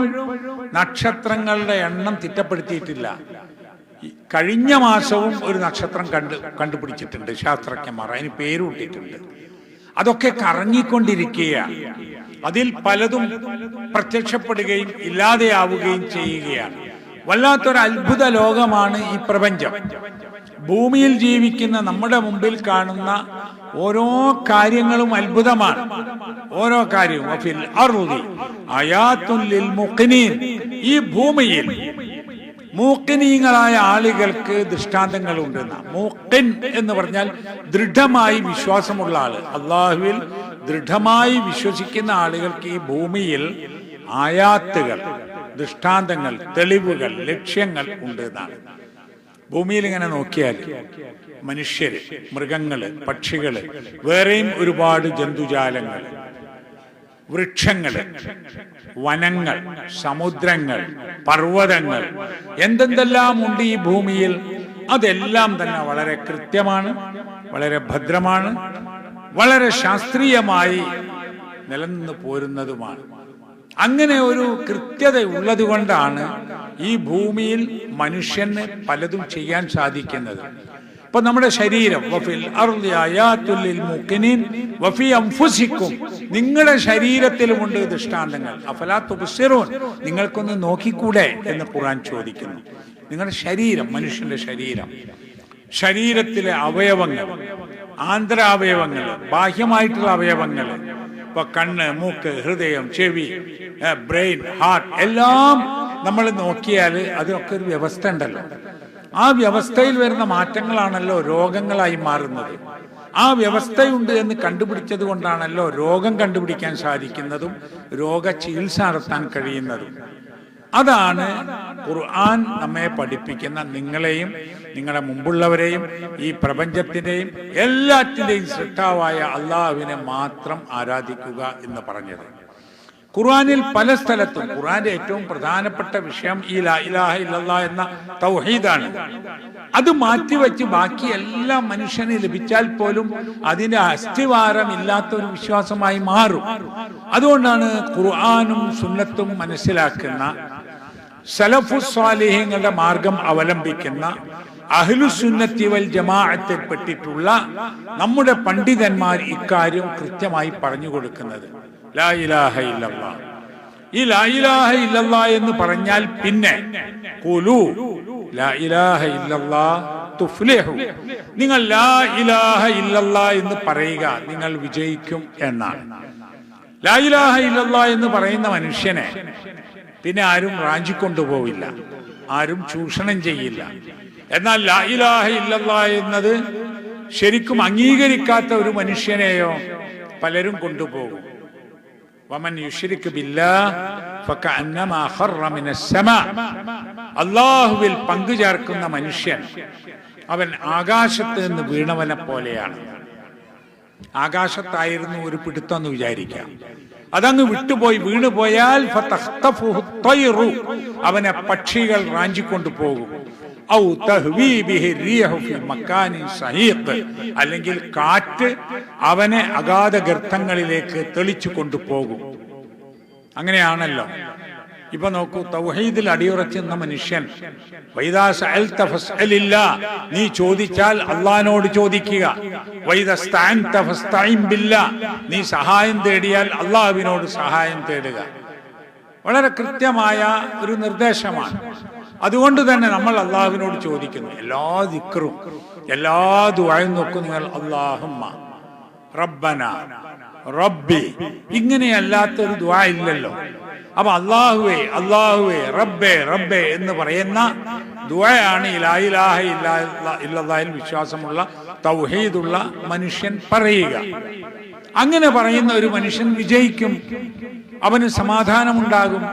നക്ഷത്രങ്ങളുടെ എണ്ണം തിട്ടപ്പെടുത്തിയിട്ടില്ല. കഴിഞ്ഞ മാസവും ഒരു നക്ഷത്രം കണ്ടുപിടിച്ചിട്ടുണ്ട് ശാസ്ത്രജ്ഞന്മാർ, അതിന് പേരുവിട്ടിട്ടുണ്ട്. അതൊക്കെ കറങ്ങിക്കൊണ്ടിരിക്കുകയാണ്. അതിൽ പലതും പ്രത്യക്ഷപ്പെടുകയും ഇല്ലാതെയാവുകയും ചെയ്യുകയാണ്. വല്ലാത്തൊരു അത്ഭുത ലോകമാണ് ഈ പ്രപഞ്ചം. ഭൂമിയിൽ ജീവിക്കുന്ന നമ്മുടെ മുമ്പിൽ കാണുന്ന ഓരോ കാര്യങ്ങളും അത്ഭുതമാണ്. ഓരോ കാര്യവും ഈ ഭൂമിയിൽ മൂക്കിനീങ്ങളായ ആളുകൾക്ക് ദൃഷ്ടാന്തങ്ങളുണ്ട്. മൂക്കിൻ എന്ന് പറഞ്ഞാൽ ദൃഢമായി വിശ്വാസമുള്ള ആള്. അള്ളാഹുവിൽ ദൃഢമായി വിശ്വസിക്കുന്ന ആളുകൾക്ക് ഈ ഭൂമിയിൽ ആയാത്തുകൾ, ദൃഷ്ടാന്തങ്ങൾ, തെളിവുകൾ, ലക്ഷ്യങ്ങൾ ഉണ്ട് എന്നാണ്. ഭൂമിയിൽ ഇങ്ങനെ നോക്കിയാൽ മനുഷ്യര്, മൃഗങ്ങള്, പക്ഷികള്, വേറെയും ഒരുപാട് ജന്തുജാലങ്ങൾ, വൃക്ഷങ്ങള്, വനങ്ങൾ, സമുദ്രങ്ങൾ, പർവ്വതങ്ങൾ, എന്തെല്ലാം ഉണ്ട് ഈ ഭൂമിയിൽ. അതെല്ലാം തന്നെ വളരെ കൃത്യമാണ്, വളരെ ഭദ്രമാണ്, വളരെ ശാസ്ത്രീയമായി നിലനിന്ന് പോരുന്നതുമാണ്. അങ്ങനെ ഒരു കൃത്യത ഉള്ളത് കൊണ്ടാണ് ഈ ഭൂമിയിൽ മനുഷ്യന് പലതും ചെയ്യാൻ സാധിക്കുന്നത്. ഇപ്പൊ നമ്മുടെ ശരീരം, നിങ്ങളുടെ ശരീരത്തിലുമുണ്ട് ദൃഷ്ടാന്തങ്ങൾ. അഫലാ തുബ്സിറൂൻ, നിങ്ങൾക്കൊന്ന് നോക്കിക്കൂടെ എന്ന് ഖുർആൻ ചോദിക്കുന്നു. നിങ്ങളുടെ ശരീരം, മനുഷ്യന്റെ ശരീരം, ശരീരത്തിലെ അവയവങ്ങൾ, ആന്തരാവയവങ്ങൾ, ബാഹ്യമായിട്ടുള്ള അവയവങ്ങൾ, ഇപ്പൊ കണ്ണ്, മൂക്ക്, ഹൃദയം, ചെവി, ബ്രെയിൻ, ഹാർട്ട്, എല്ലാം നമ്മൾ നോക്കിയാൽ അതിനൊക്കെ ഒരു വ്യവസ്ഥ ഉണ്ടല്ലോ. ആ വ്യവസ്ഥയിൽ വരുന്ന മാറ്റങ്ങളാണല്ലോ രോഗങ്ങളായി മാറുന്നത്. ആ വ്യവസ്ഥയുണ്ട് എന്ന് കണ്ടുപിടിച്ചത് കൊണ്ടാണല്ലോ രോഗം കണ്ടുപിടിക്കാൻ സാധിക്കുന്നതും രോഗ ചികിത്സ നടത്താൻ കഴിയുന്നതും. അതാണ് ഖുർആൻ നമ്മെ പഠിപ്പിക്കുന്ന, നിങ്ങളെയും നിങ്ങളുടെ മുമ്പുള്ളവരെയും ഈ പ്രപഞ്ചത്തിന്റെയും എല്ലാറ്റിന്റെയും സൃഷ്ടാവായ അള്ളാഹുവിനെ മാത്രം ആരാധിക്കുക എന്ന് പറഞ്ഞത്. ഖുർആനിൽ പല സ്ഥലത്തും ഖുർആന്റെ ഏറ്റവും പ്രധാനപ്പെട്ട വിഷയം ഈ ലാ ഇലാഹ ഇല്ലല്ലാഹ് എന്ന തൗഹീദാണ്. അത് മാറ്റിവെച്ച് ബാക്കി എല്ലാം മനുഷ്യന് ലഭിച്ചാൽ പോലും അതിന്റെ അസ്ഥിവാരം ഇല്ലാത്ത ഒരു വിശ്വാസമായി മാറും. അതുകൊണ്ടാണ് ഖുർആനും സുന്നത്തും മനസ്സിലാക്കുന്ന, സലഫുസ് സ്വാലിഹീങ്ങളുടെ മാർഗം അവലംബിക്കുന്ന, അഹ്ലുസുന്നത്തി വൽ ജമാഅത്തിൽ പെട്ടിട്ടുള്ള നമ്മുടെ പണ്ഡിതന്മാർ ഇക്കാര്യം കൃത്യമായി പറഞ്ഞു കൊടുക്കുന്നത്. ലാ ഇലാഹ ഇല്ലല്ലാഹ്. ഈ ലാ ഇലാഹ ഇല്ലല്ലാഹ് എന്ന് പറഞ്ഞാൽ പിന്നെ ഖുലൂ ലാ ഇലാഹ ഇല്ലല്ലാഹ് തുഫ്ലിഹു, നിങ്ങൾ ലാ ഇലാഹ ഇല്ലല്ലാഹ് എന്ന് പറയുക, നിങ്ങൾ വിജയിക്കും എന്നാണ്. ലാ ഇലാഹ ഇല്ലല്ലാഹ് എന്ന് പറയുന്ന മനുഷ്യനെ പിന്നെ ആരും റാഞ്ചിക്കൊണ്ടുപോവില്ല, ആരും ചൂഷണം ചെയ്യില്ല. എന്നാൽ ലാ ഇലാഹ ഇല്ലല്ലാഹ് എന്നത് ശരിക്കും അംഗീകരിക്കാത്ത ഒരു മനുഷ്യനെയോ പലരും കൊണ്ടുപോകും. വമൻ യുശ്രിക് ബില്ലാഹ് ഫകഅന്നമാ ഖറ മിനസ് സമാ, അല്ലാഹുവിൽ പങ്കു ചേർക്കുന്ന മനുഷ്യൻ അവൻ ആകാശത്ത് നിന്ന് വീണവനെ പോലെയാണ്. ആകാശത്തായിരുന്നു ഒരു പിടുത്തം എന്ന് വിചാരിക്കാം, അതങ്ങ് വിട്ടുപോയി വീണുപോയാൽ ഫതഖ്തഫുഹു ത്വയ്റു, അവനെ പക്ഷികൾ റാഞ്ചിക്കൊണ്ടു പോകും. ഔ തഹ്വീ ബിഹി റീഹു ഫി മക്കാനിൻ സഹീഖ്, അല്ലെങ്കിൽ കാറ്റ് അവനെ അഗാധ ഗർത്തങ്ങളിലേക്ക് തെളിച്ചു കൊണ്ടുപോകും. അങ്ങനെയാണല്ലോ. ഇപ്പൊ നോക്കൂ, തൗഹീദിൽ അടിയുറച്ചുന്ന മനുഷ്യൻ, വൈദാ സഅൽത ഫസ്അലില്ലാഹ്, നീ ചോദിച്ചാൽ അള്ളാഹിനോട് ചോദിക്കുക. വൈദസ്തഅൻത ഫസ്തഇൻ ബില്ലാഹ്, നീ സഹായം തേടിയാൽ അള്ളാഹുവിനോട് സഹായം തേടുക. വളരെ കൃത്യമായ ഒരു നിർദ്ദേശമാണ്. അതുകൊണ്ട് തന്നെ നമ്മൾ അള്ളാഹുവിനോട് ചോദിക്കുന്നു. എല്ലാ ദിക്റും എല്ലാ ദുആയും നോക്കും നിങ്ങൾ അല്ലാഹുമ്മ റബ്ബന റബ്ബി, ഇങ്ങനെയല്ലാത്തൊരു ദുആ ഇല്ലല്ലോ. അപ്പൊ അല്ലാഹുവേ അല്ലാഹുവേ റബ്ബേ റബ്ബേ എന്ന് പറയുന്ന ദുആയാണ് ലാ ഇലാഹ ഇല്ലല്ലാഹിൽ വിശ്വാസമുള്ള തൗഹീദുള്ള മനുഷ്യൻ പറയുക. അങ്ങനെ പറയുന്ന ഒരു മനുഷ്യൻ വിജയിക്കും. അവന് സമാധാനമുണ്ടാകും,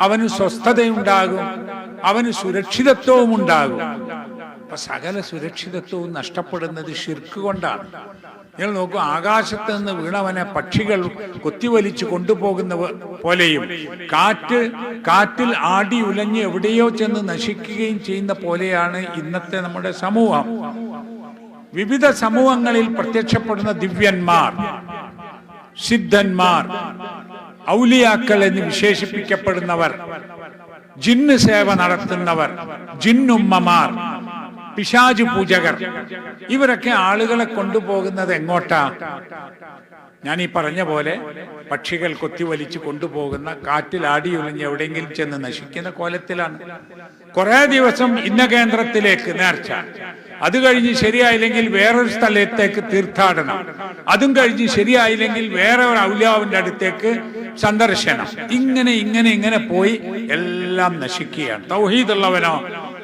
അവന് സ്വസ്ഥതയുണ്ടാകും, അവന് സുരക്ഷിതത്വവും ഉണ്ടാകും. അപ്പൊ സകല സുരക്ഷിതത്വവും നഷ്ടപ്പെടുന്നത് ശിർക്ക് കൊണ്ടാണ്. നിങ്ങൾ നോക്കൂ, ആകാശത്ത് നിന്ന് വീണവനെ പക്ഷികൾ കൊത്തിവലിച്ചു കൊണ്ടുപോകുന്ന പോലെയും കാറ്റിൽ ആടി ഉലഞ്ഞ് എവിടെയോ ചെന്ന് നശിക്കുകയും ചെയ്യുന്ന പോലെയാണ് ഇന്നത്തെ നമ്മുടെ സമൂഹം. വിവിധ സമൂഹങ്ങളിൽ പ്രത്യക്ഷപ്പെടുന്ന ദിവ്യന്മാർ, സിദ്ധന്മാർ, ഔലിയാക്കൾ എന്ന് വിശേഷിപ്പിക്കപ്പെടുന്നവർ, ജിന്ന് സേവ നടത്തുന്നവർ, ജിന്നുമ്മമാർ, പിശാചു പൂജകർ, ഇവരൊക്കെ ആളുകളെ കൊണ്ടുപോകുന്നത് എങ്ങോട്ടാ? ഞാൻ ഈ പറഞ്ഞ പോലെ പക്ഷികൾ കൊത്തിവലിച്ച് കൊണ്ടുപോകുന്ന, കാറ്റിൽ ആടിയുലഞ്ഞ് എവിടെയെങ്കിലും ചെന്ന് നശിക്കുന്ന കോലത്തിലാണ്. കുറെ ദിവസം ഇന്ന കേന്ദ്രത്തിലേക്ക് നേർച്ച, അത് കഴിഞ്ഞ് ശരിയായില്ലെങ്കിൽ വേറൊരു സ്ഥലത്തേക്ക് തീർത്ഥാടനം, അതും കഴിഞ്ഞ് ശരിയായില്ലെങ്കിൽ വേറെ ഒരു ഔലിയാവിന്റെ അടുത്തേക്ക് സന്ദർശനം. ഇങ്ങനെ പോയി എല്ലാം നശിക്കുകയാണ്. തൗഹീദുള്ളവനോ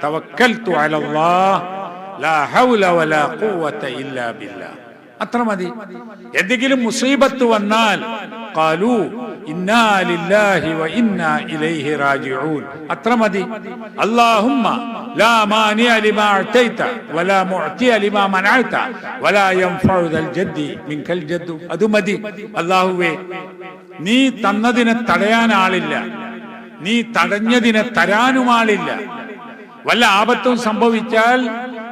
തവക്കൽതു അലല്ലാഹ് ലാ ഹൗല വലാ ഖുവത ഇല്ലാ ബില്ലാഹ്. അത്ര മതി. എന്തെങ്കിലും മുസീബത്ത് വന്നാൽ ഖാലൂ ഇന്നാ ലില്ലാഹി വ ഇന്നാ ഇലൈഹി റാജിഊൻ. അത്ര മതി. അല്ലാഹുമ്മ ലാ മാനിഅ ലിമാ അഅതൈത വലാ മുഅതിയ ലിമാ മനഅത വലാ യൻഫഉ ദൽ ജദ്ദി മിൻകൽ ജദ്ദു. അത് മതി. അല്ലാഹുവേ, നീ തന്നതിനെ തടയാൻ ആളില്ല, നീ തടഞ്ഞതിനെ തരാനും ആളില്ല. വല്ല ആപത്തും സംഭവിച്ചാൽ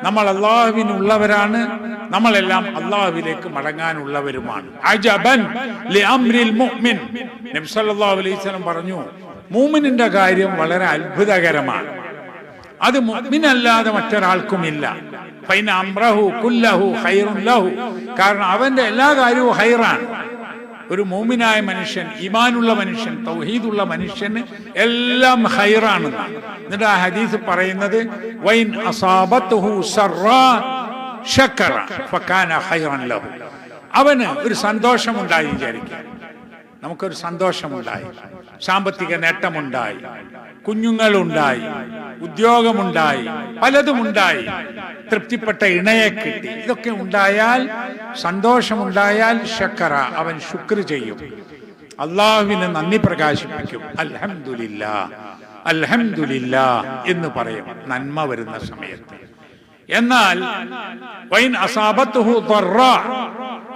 നമ്മൾ അല്ലാഹുവിനുള്ളവരാണ്, നമ്മളെല്ലാം അല്ലാഹുവിലേക്ക് മടങ്ങാനുള്ളവരുമാണ്. അജബൻ ലിഅംരിൽ മുഅ്മിൻ. നബി സല്ലല്ലാഹു അലൈഹി വസല്ലം പറഞ്ഞു, മുഅ്മിനിന്റെ കാര്യം വളരെ അത്ഭുതകരമാണ്. അത് മുഅ്മിനല്ലാതെ മറ്റൊരാൾക്കുമില്ല. ഫൈന അംറഹു കുല്ലഹു ഖൈറുൻ ലഹു. കാരണം അവന്റെ എല്ലാ കാര്യവും ഖൈറാണ്. ഒരു മുഅ്മിനായ മനുഷ്യൻ, ഈമാനുള്ള മനുഷ്യൻ, തൗഹീദുള്ള മനുഷ്യന് എല്ലാം ഖൈറാണെന്നാണ്. എന്നിട്ട് ആ ഹദീസ് പറയുന്നത് വൈൻ അസാബത്തുഹു സർറാ ശക്കറ ഫകാന ഖൈറൻ ലഹു. അവന് ഒരു സന്തോഷമുണ്ടായി വിചാരിക്കുക. നമുക്കൊരു സന്തോഷമുണ്ടായി, സാമ്പത്തിക നേട്ടമുണ്ടായി, കുഞ്ഞുങ്ങളുണ്ടായി, ഉദ്യോഗമുണ്ടായി, പലതുമുണ്ടായി, തൃപ്തിപ്പെട്ട ഇണയെ കിട്ടി. ഇതൊക്കെ ഉണ്ടായാൽ, സന്തോഷമുണ്ടായാൽ ശക്കറ, അവൻ ശുക്ർ ചെയ്യും, അല്ലാഹുവിന് നന്ദി പ്രകാശിപ്പിക്കും. അൽഹംദുലില്ലാഹ് അൽഹംദുലില്ലാഹ് എന്ന് പറയും നന്മ വരുന്ന സമയത്ത്. എന്നാൽ വൈൻ അസാബത്തുഹു ദർറാ,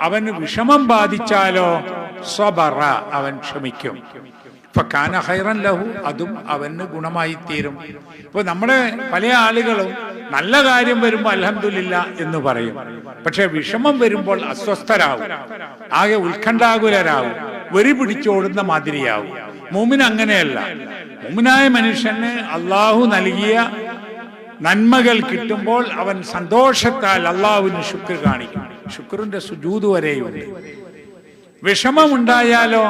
അവന് വിഷമം ബാധിച്ചാലോ സബറ, അവൻ ക്ഷമിക്കും. ഫകാന ഖൈറൻ ലഹു, അതും അവന് ഗുണമായി തീരും. ഇപ്പൊ നമ്മുടെ പല ആളുകളും നല്ല കാര്യം വരുമ്പോൾ അൽഹംദുലില്ലാഹ് എന്ന് പറയും, പക്ഷെ വിഷമം വരുമ്പോൾ അസ്വസ്ഥരാകും, ആകെ ഉത്കണ്ഠാകുലരാകും, വെറി പിടിച്ചോടുന്ന മാതിരിയാവും. മുഅ്മിൻ അങ്ങനെയല്ല. മുഅ്മിനായ മനുഷ്യന് അല്ലാഹു നൽകിയ നന്മകൾ കിട്ടുമ്പോൾ അവൻ സന്തോഷത്താൽ അല്ലാഹുവിന് ശുക്ർ കാണിക്കും. ശുക്രിന്റെ സുജൂദ് വരെയുണ്ട്. വിഷമമുണ്ടായാലോ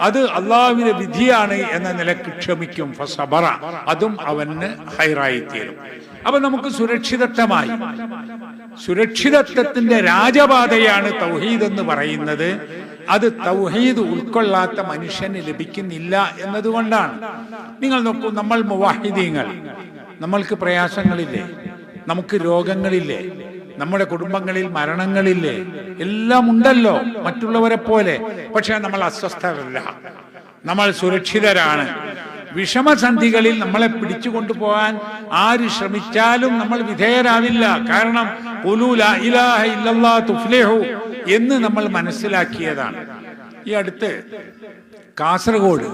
അത് അല്ലാഹുവിന്റെ വിധിയാണ് എന്ന നിലക്ക് ക്ഷമിക്കും. ഫസബറ, അതും അവന് ഖൈറായി തീരും. അപ്പൊ നമുക്ക് സുരക്ഷിതത്വമായി, സുരക്ഷിതത്വത്തിന്റെ രാജപാതയാണ് തൗഹീദ് എന്ന് പറയുന്നത്. അത് തൗഹീദ് ഉൾക്കൊള്ളാത്ത മനുഷ്യന് ലഭിക്കുന്നില്ല എന്നതുകൊണ്ടാണ്. നിങ്ങൾ നോക്കൂ, നമ്മൾ മുവഹിദീങ്ങൾ, നമ്മൾക്ക് പ്രയാസങ്ങളില്ലേ, നമുക്ക് രോഗങ്ങളില്ലേ, നമ്മുടെ കുടുംബങ്ങളിൽ മരണങ്ങളില്ലേ, എല്ലാം ഉണ്ടല്ലോ മറ്റുള്ളവരെ പോലെ. പക്ഷെ നമ്മൾ അസ്വസ്ഥരല്ല, നമ്മൾ സുരക്ഷിതരാണ്. വിഷമസന്ധികളിൽ നമ്മളെ പിടിച്ചു കൊണ്ടുപോകാൻ ആര് ശ്രമിച്ചാലും നമ്മൾ വിധേയരാവില്ല. കാരണം ഖുലൂ ലാ ഇലാഹ ഇല്ലല്ലാഹ് തുഫ്ലിഹു എന്ന് നമ്മൾ മനസ്സിലാക്കിയതാണ്. ഈ അടുത്ത് കാസർഗോഡ്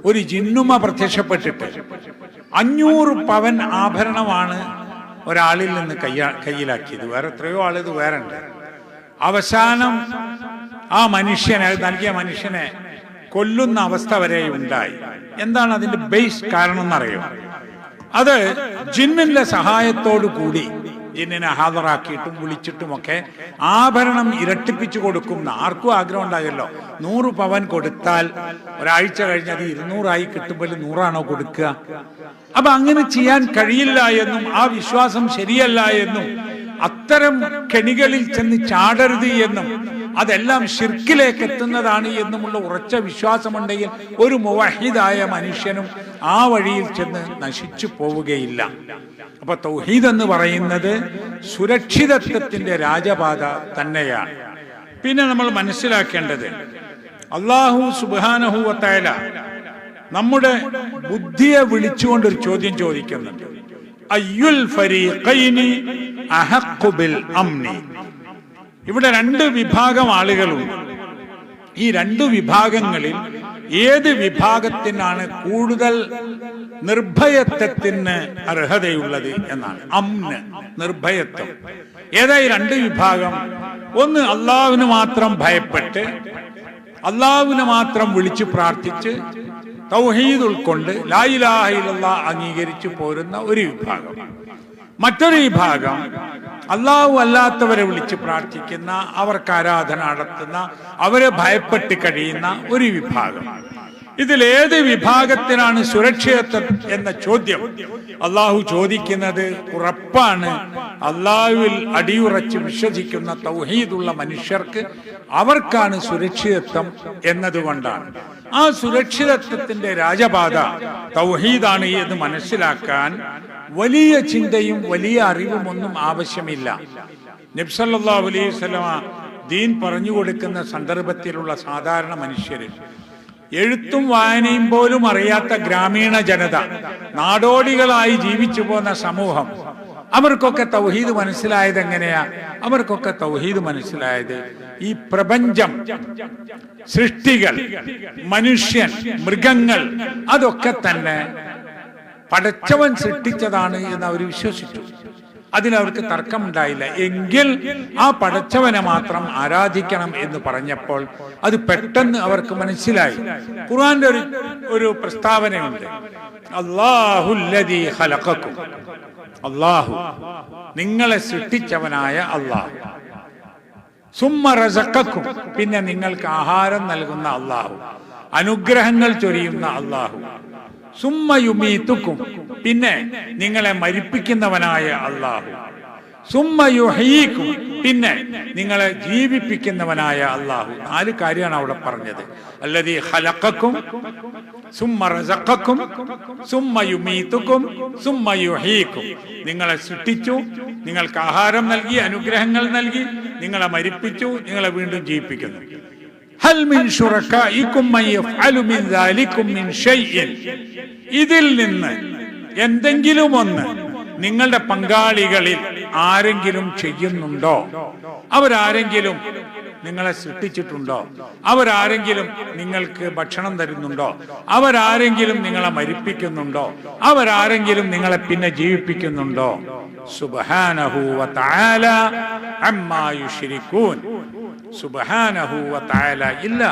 ഒരു ജിന്നുമ പ്രത്യക്ഷപ്പെട്ടിട്ട് 500 പവൻ ആഭരണമാണ് ഒരാളിൽ നിന്ന് കയ്യിലാക്കിയത്. വേറെ എത്രയോ ആളിത് വേറെ ഉണ്ട്. അവസാനം ആ മനുഷ്യനെ, നൽകിയ മനുഷ്യനെ കൊല്ലുന്ന അവസ്ഥ വരെ ഉണ്ടായി. എന്താണ് അതിന്റെ ബേസ് കാരണം എന്നറിയോ? അത് ജിന്നിന്റെ സഹായത്തോടു കൂടി, ജിന്നിനെ ഹാജറാക്കിയിട്ടും വിളിച്ചിട്ടുമൊക്കെ ആഭരണം ഇരട്ടിപ്പിച്ചു കൊടുക്കുന്ന ആർക്കും ആഗ്രഹം ഉണ്ടായല്ലോ. 100 പവൻ കൊടുത്താൽ ഒരാഴ്ച കഴിഞ്ഞത് 200 കിട്ടുമ്പോൾ 100 കൊടുക്കുക? അപ്പൊ അങ്ങനെ ചെയ്യാൻ കഴിയില്ല എന്നും ആ വിശ്വാസം ശരിയല്ല എന്നും അത്തരം കെണികളിൽ ചെന്ന് ചാടരുത് എന്നും അതെല്ലാം ശിർക്കിലേക്ക് എത്തുന്നതാണ് എന്നുമുള്ള ഉറച്ച വിശ്വാസമുണ്ടെങ്കിൽ ഒരു മുവഹിദായ മനുഷ്യനും ആ വഴിയിൽ ചെന്ന് നശിച്ചു പോവുകയില്ല. അപ്പൊ തൗഹീദ് എന്ന് പറയുന്നത് സുരക്ഷിതത്വത്തിന്റെ രാജപാത തന്നെയാണ്. പിന്നെ നമ്മൾ മനസ്സിലാക്കേണ്ടത്, അല്ലാഹു സുബ്ഹാനഹു വ തആല നമ്മുടെ ബുദ്ധിയെ വിളിച്ചുകൊണ്ടൊരു ചോദ്യം ചോദിക്കുന്നുണ്ട്. അയ്യുൽ ഫരീഖൈനി അഹഖു ബിൽ അംനി. ഇവിടെ 2 വിഭാഗം ആളുകളുണ്ട്. ഈ 2 വിഭാഗങ്ങളിൽ ഏത് വിഭാഗത്തിനാണ് കൂടുതൽ നിർഭയത്വത്തിന് അർഹതയുള്ളത് എന്നാണ്. അംന്, നിർഭയത്വം. ഏതാ ഈ 2 വിഭാഗം? ഒന്ന്, അള്ളാഹുവിന് മാത്രം ഭയപ്പെട്ട് അള്ളാഹുവിനെ മാത്രം വിളിച്ചു പ്രാർത്ഥിച്ച് തൗഹീദ് ഉൾക്കൊണ്ട് ലാ ഇലാഹ ഇല്ലല്ലാഹ് അംഗീകരിച്ചു പോരുന്ന ഒരു വിഭാഗം. മറ്റൊരു വിഭാഗം അള്ളാഹു അല്ലാത്തവരെ വിളിച്ച് പ്രാർത്ഥിക്കുന്ന, അവർക്ക് ആരാധന നടത്തുന്ന, അവരെ ഭയപ്പെട്ട് കഴിയുന്ന ഒരു വിഭാഗം. ഇതിലേത് വിഭാഗത്തിനാണ് സുരക്ഷിതത്വം എന്ന ചോദ്യം അള്ളാഹു ചോദിക്കുന്നത് ഉറപ്പാണ്. അള്ളാഹുവിൽ അടിയുറച്ച് വിശ്വസിക്കുന്ന തൗഹീദുള്ള മനുഷ്യർക്ക് അവർക്കാണ് സുരക്ഷിതത്വം എന്നതുകൊണ്ടാണ്. ആ സുരക്ഷിതത്വത്തിന്റെ രാജപാത തൗഹീദാണ് എന്ന് മനസ്സിലാക്കാൻ വലിയ ചിന്തയും വലിയ അറിവും ഒന്നും ആവശ്യമില്ല. നബി സല്ലല്ലാഹു അലൈഹി വസല്ലമ ദീൻ പറഞ്ഞു കൊടുക്കുന്ന സന്ദർഭത്തിലുള്ള സാധാരണ മനുഷ്യര്, എഴുത്തും വായനയും പോലും അറിയാത്ത ഗ്രാമീണ ജനത, നാടോടികളായി ജീവിച്ചു പോന്ന സമൂഹം, അവർക്കൊക്കെ തൗഹീദ് മനസ്സിലായത് എങ്ങനെയാ? അവർക്കൊക്കെ തൗഹീദ് മനസ്സിലായത് ഈ പ്രപഞ്ചം, സൃഷ്ടികൾ, മനുഷ്യൻ, മൃഗങ്ങൾ, അതൊക്കെ തന്നെ പടച്ചവൻ സൃഷ്ടിച്ചതാണ് എന്ന് അവർ വിശ്വസിച്ചു. അതിലവർക്ക് തർക്കമുണ്ടായില്ല. എങ്കിൽ ആ പടച്ചവനെ മാത്രം ആരാധിക്കണം എന്ന് പറഞ്ഞപ്പോൾ അത് പെട്ടെന്ന് അവർക്ക് മനസ്സിലായി. ഖുർആന്റെ ഒരു പ്രസ്താവനയുണ്ട്, അല്ലാഹുല്ലദീ ഖലഖക്കും, അല്ലാഹു നിങ്ങളെ സൃഷ്ടിച്ചവനായ അല്ലാഹു, സുമ്മ റസഖക്കും പിന്നെ നിങ്ങൾക്ക് ആഹാരം നൽകുന്ന അല്ലാഹു, അനുഗ്രഹങ്ങൾ ചൊരിയുന്ന അല്ലാഹു, സുമ്മ യുമീതുക്കും പിന്നെ നിങ്ങളെ മരിപ്പിക്കുന്നവനായ അല്ലാഹു, സുമ്മ യുഹ്യീക്കും പിന്നെ നിങ്ങളെ ജീവിപ്പിക്കുന്നവനായ അല്ലാഹു. 4 കാര്യമാണ് അവിടെ പറഞ്ഞത്. അല്ലദീ ഖലഖക്കും സുമ്മ റസഖക്കും സുമ്മ യുമീതുക്കും സുമ്മ യുഹ്യീക്കും. നിങ്ങളെ സൃഷ്ടിച്ചു, നിങ്ങൾക്ക് ആഹാരം നൽകി, അനുഗ്രഹങ്ങൾ നൽകി, നിങ്ങളെ മരിപ്പിച്ചു, നിങ്ങളെ വീണ്ടും ജീവിപ്പിക്കുന്നു. ഹൽ മിൻ ശുറകാഇകും മൻ യഫ്അലു മിൻ ദാലികും മിൻ ഷൈഇൻ. ഇതിൽ നിന്ന് എന്തെങ്കിലും ഒന്ന് നിങ്ങളുടെ പങ്കാളികളിൽ ആരെങ്കിലും ചെയ്യുന്നുണ്ടോ? അവരാരെങ്കിലും നിങ്ങളെ സൃഷ്ടിച്ചിട്ടുണ്ടോ? അവരാരെങ്കിലും നിങ്ങൾക്ക് ഭക്ഷണം തരുന്നുണ്ടോ? അവരാരെങ്കിലും നിങ്ങളെ മരിപ്പിക്കുന്നുണ്ടോ? അവരാരെങ്കിലും നിങ്ങളെ പിന്നെ ജീവിപ്പിക്കുന്നുണ്ടോ? സുബ്ഹാനഹു വ തആല അമ്മാ യുശ്രികൂൻ. സുബ്ഹാനഹു വ തആല, ഇല്ല,